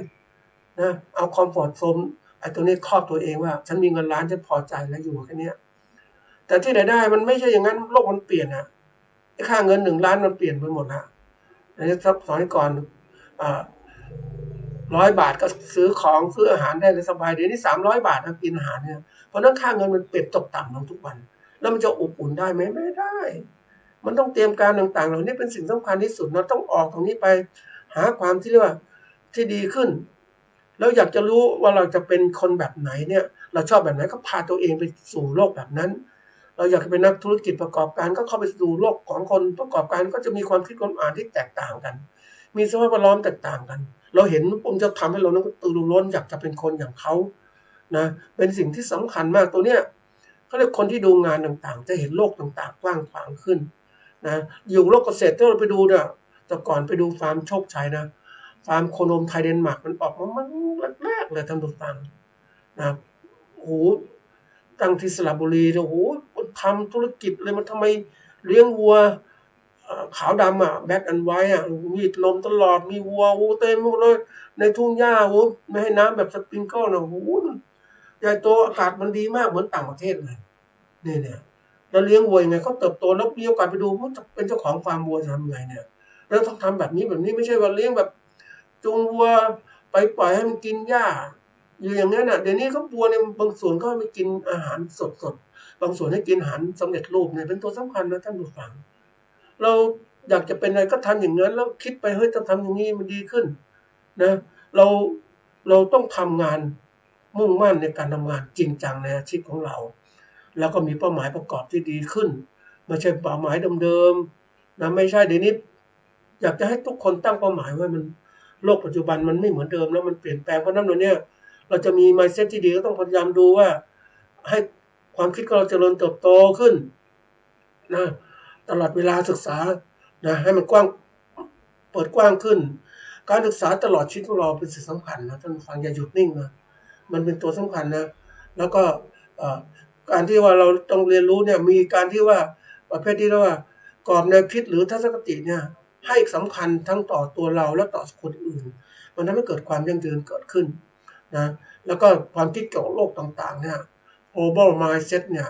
นะเอาคอมฟอร์ตโซนไอ้ตัวนี้ครอบตัวเองว่าฉันมีเงินล้านฉันพอใจแล้วอยู่แค่นี้แต่ที่ไหนได้มันไม่ใช่อย่างนั้นโลกมันเปลี่ยนนะไอ้ค่าเงิน1 ล้านมันเปลี่ยนไปหมดละในสมัยก่อน100 บาทก็ซื้อของซื้ออาหารได้เลยสบายเดี๋ยวนี้300 บาทนะกินอาหารเนี่ยเพราะนั้นค่าเงินมันเปลี่ยนตกต่ำลงทุกวันแล้วมันจะอบอุ่นได้ไหมไม่ได้มันต้องเตรียมการต่างๆเหล่านี้เป็นสิ่งสำคัญที่สุดเราต้องออกตรงนี้ไปหาความที่เรียกว่าที่ดีขึ้นแล้วอยากจะรู้ว่าเราจะเป็นคนแบบไหนเนี่ยเราชอบแบบไหนก็พาตัวเองไปสู่โลกแบบนั้นเราอยากเป็นนักธุรกิจประกอบการก็เข้าไปสู่โลกของคนประกอบการก็จะมีความคิดความอ่านที่แตกต่างกันมีสภาพแวดล้อมแตกต่างกันเราเห็นผมจะทำให้เรานั้นตื่นรู้ล้นอยากจะเป็นคนอย่างเขานะเป็นสิ่งที่สำคัญมากตัวเนี้ยเขาเรียกคนที่ดูงานต่างๆจะเห็นโลกต่างๆกว้างขวางขึ้นนะอยู่โลกเกษตรถ้าเราไปดูเนี่ยแต่ก่อนไปดูฟาร์มโชคชัยนะฟาร์มโคนมไทยเดนมาร์กมันออกมามันแรกๆเลยท่านผู้ฟังนะโอ้โหตั้งที่สระบุรีโอ้โหทำธุรกิจเลยมันทำไมเลี้ยงวัวขาวดำอ่ะแบ็คแอนด์ไวท์อ่ะมีลมตลอดมีวัวเต็มหมดเลยในทุ่งหญ้าโอ้ไม่ให้น้ำแบบสปริงเกิลนะโอ้โหใหญ่โตอากาศมันดีมากเหมือนต่างประเทศเลยเนี่ยแล้วเลี้ยงวัวยังไงเขาเติบโตแล้วมีโอกาสไปดูว่าเป็นเจ้าของฟาร์มวัวจะทำไงเนี่ยแล้วต้องทำแบบนี้ไม่ใช่ว่าเลี้ยงแบบจูงวัวไปปล่อยให้มันกินหญ้าอยู่อย่างนั้นน่ะเดี๋ยวนี้เขาวัวเนี่ยบางส่วนก็ไม่กินอาหารสดบางส่วนให้กินอาหารสำเร็จรูปเนี่ยเป็นตัวสำคัญนะท่านผู้ฟังเราอยากจะเป็นอะไรก็ทำอย่างนั้นแล้วคิดไปเฮ้ยจะทำอย่างนี้มันดีขึ้นนะเราต้องทำงานมุ่งมั่นในการทำงานจริงจังในอาชีพของเราแล้วก็มีเป้าหมายประกอบที่ดีขึ้นไม่ใช่เป้าหมายเดิมๆนะไม่ใช่เดี๋ยวนี้อยากจะให้ทุกคนตั้งเป้าหมายว่ามันโลกปัจจุบันมันไม่เหมือนเดิมแล้วมันเปลี่ยนแปลงเพราะนั้นเนี่ยเราจะมี mindset ที่ดีก็ต้องพยายามดูว่าให้ความคิดของเราเจริญเติบโตขึ้นนะตลอดเวลาศึกษานะให้มันกว้างเปิดกว้างขึ้นการศึกษาตลอดชีวิตของเราเป็นสิ่งสำคัญนะท่านฟังอย่าหยุดนิ่งนะมันเป็นตัวสำคัญนะแล้วก็การที่ว่าเราต้องเรียนรู้เนี่ยมีการที่ว่าประเภทที่เรียกว่ากรอบแนวคิดหรือทัศนคติเนี่ยให้สำคัญทั้งต่อตัวเราและต่อคนอื่นมันทำให้เกิดความยั่งยืนเกิดขึ้นนะแล้วก็ความคิดเกี่ยวกับโลกต่างๆเนี่ย global mindset เนี่ย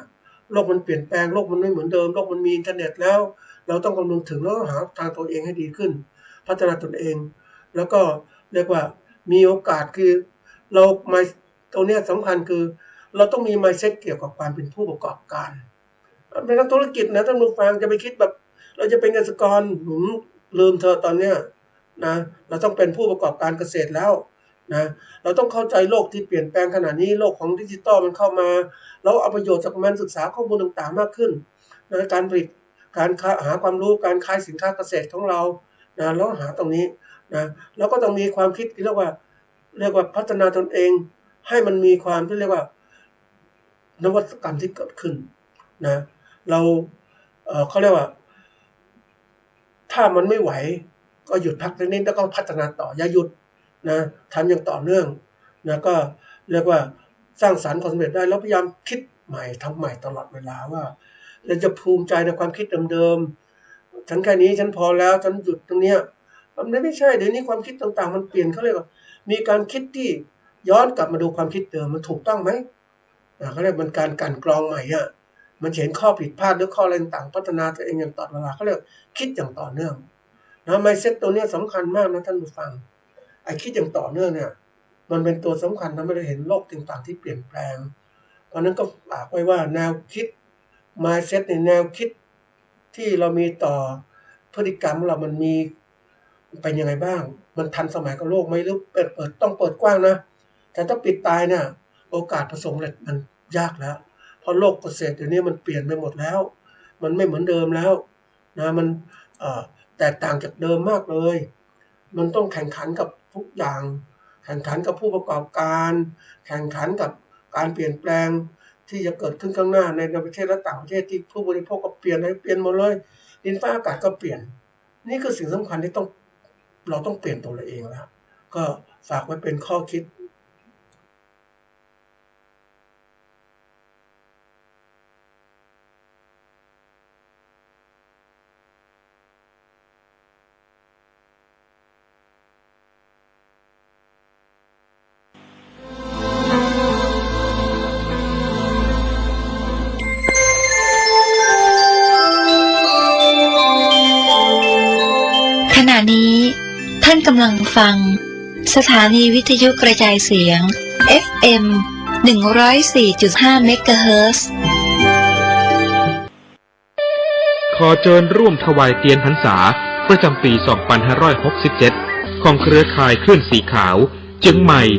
โลกมันเปลี่ยนแปลงโลกมันไม่เหมือนเดิมโลกมันมีอินเทอร์เน็ตแล้วเราต้องคำนึงถึงแล้วหาทางตัวเองให้ดีขึ้นพัฒนาตนเองแล้วก็เรียกว่ามีโอกาสคือเราตรงนี้สำคัญคือเราต้องมี mindset เกี่ยวกับการเป็นผู้ประกอบการเป็นนักธุรกิจนะท่านผู้ฟังจะไปคิดแบบเราจะเป็นเกษตรกรลืมเธอตอนเนี้ยนะเราต้องเป็นผู้ประกอบการเกษตรแล้วนะเราต้องเข้าใจโลกที่เปลี่ยนแปลงขนาดนี้โลกของดิจิตอลมันเข้ามาเราเอาประโยชน์จากมันศึกษาข้อมูลต่างๆมากขึ้นในการผลิตการหาความรู้การขายสินค้าเกษตรของเรานะแล้วหาตรงนี้นะแล้วก็ต้องมีความคิดที่เรียกว่าพัฒนาตนเองให้มันมีความที่เรียกว่านวัตกรรมที่เกิดขึ้นนะเราเขาเรียกว่าถ้ามันไม่ไหวก็หยุดพักนิดๆแล้วก็พัฒนาต่ออย่าหยุดนะทำอย่างต่อเนื่องนะก็เรียกว่าสร้างสรรค์ความสำเร็จได้แล้วพยายามคิด ใหม่ทำใหม่ตลอดเวลาว่าเราจะภูมิใจในความคิดเดิมๆฉันแค่นี้ฉันพอแล้วฉันหยุดตรงเนี้ยมันไม่ใช่เดี๋ยวนี้ความคิดต่างๆมันเปลี่ยนเขาเรียกว่ามีการคิดที่ย้อนกลับมาดูความคิดเดิมมันถูกต้องไหมเขาเรียกมันการกลั่นกรองใหม่อะมันเห็นข้อผิดพลาดหรือข้ออะไรต่างพัฒนาตัวเองอย่างต่อเวลาเขาเรียกคิดอย่างต่อเนื่องนะmindsetตัวนี้สำคัญมากนะท่านผู้ฟังไอ้คิดอย่างต่อเนื่องเนี่ยมันเป็นตัวสำคัญทำให้เราเห็นโลกต่างๆที่เปลี่ยนแปลงเพราะนั้นก็ฝากไว้ว่าแนวคิด mindset ในแนวคิดที่เรามีต่อพฤติกรรมของเรามันมีเป็นยังไงบ้างมันทันสมัยกับโลกไหมหรือเปิดต้องเปิดกว้างนะแต่ถ้าปิดตายเนี่ยโอกาสประสบความสำเร็จมันยากแล้วเพราะโลกเกษตรเดี๋ยวนี้มันเปลี่ยนไปหมดแล้วมันไม่เหมือนเดิมแล้วนะมันแตกต่างจากเดิมมากเลยมันต้องแข่งขันกับทุกอย่างแข่งขันกับผู้ประกอบการแข่งขันกับการเปลี่ยนแปลงที่จะเกิดขึ้นข้างหน้าในประเทศและต่างประเทศที่ผู้บริโภคก็เปลี่ยนหมดเลยดินฟ้าอากาศก็เปลี่ยนนี่คือสิ่งสำคัญที่เราต้องเปลี่ยนตัวเราเองแล้วก็ฝากไว้เป็นข้อคิดขณะนี้ท่านกำลังฟังสถานีวิทยุกระจายเสียง FM 104.5 เมกะเฮิรตซ์ ขอเชิญร่วมถวายเทียนพรรษาประจำปี 2567 ของเครือข่ายคลื่นสีขาวเชียงใหม่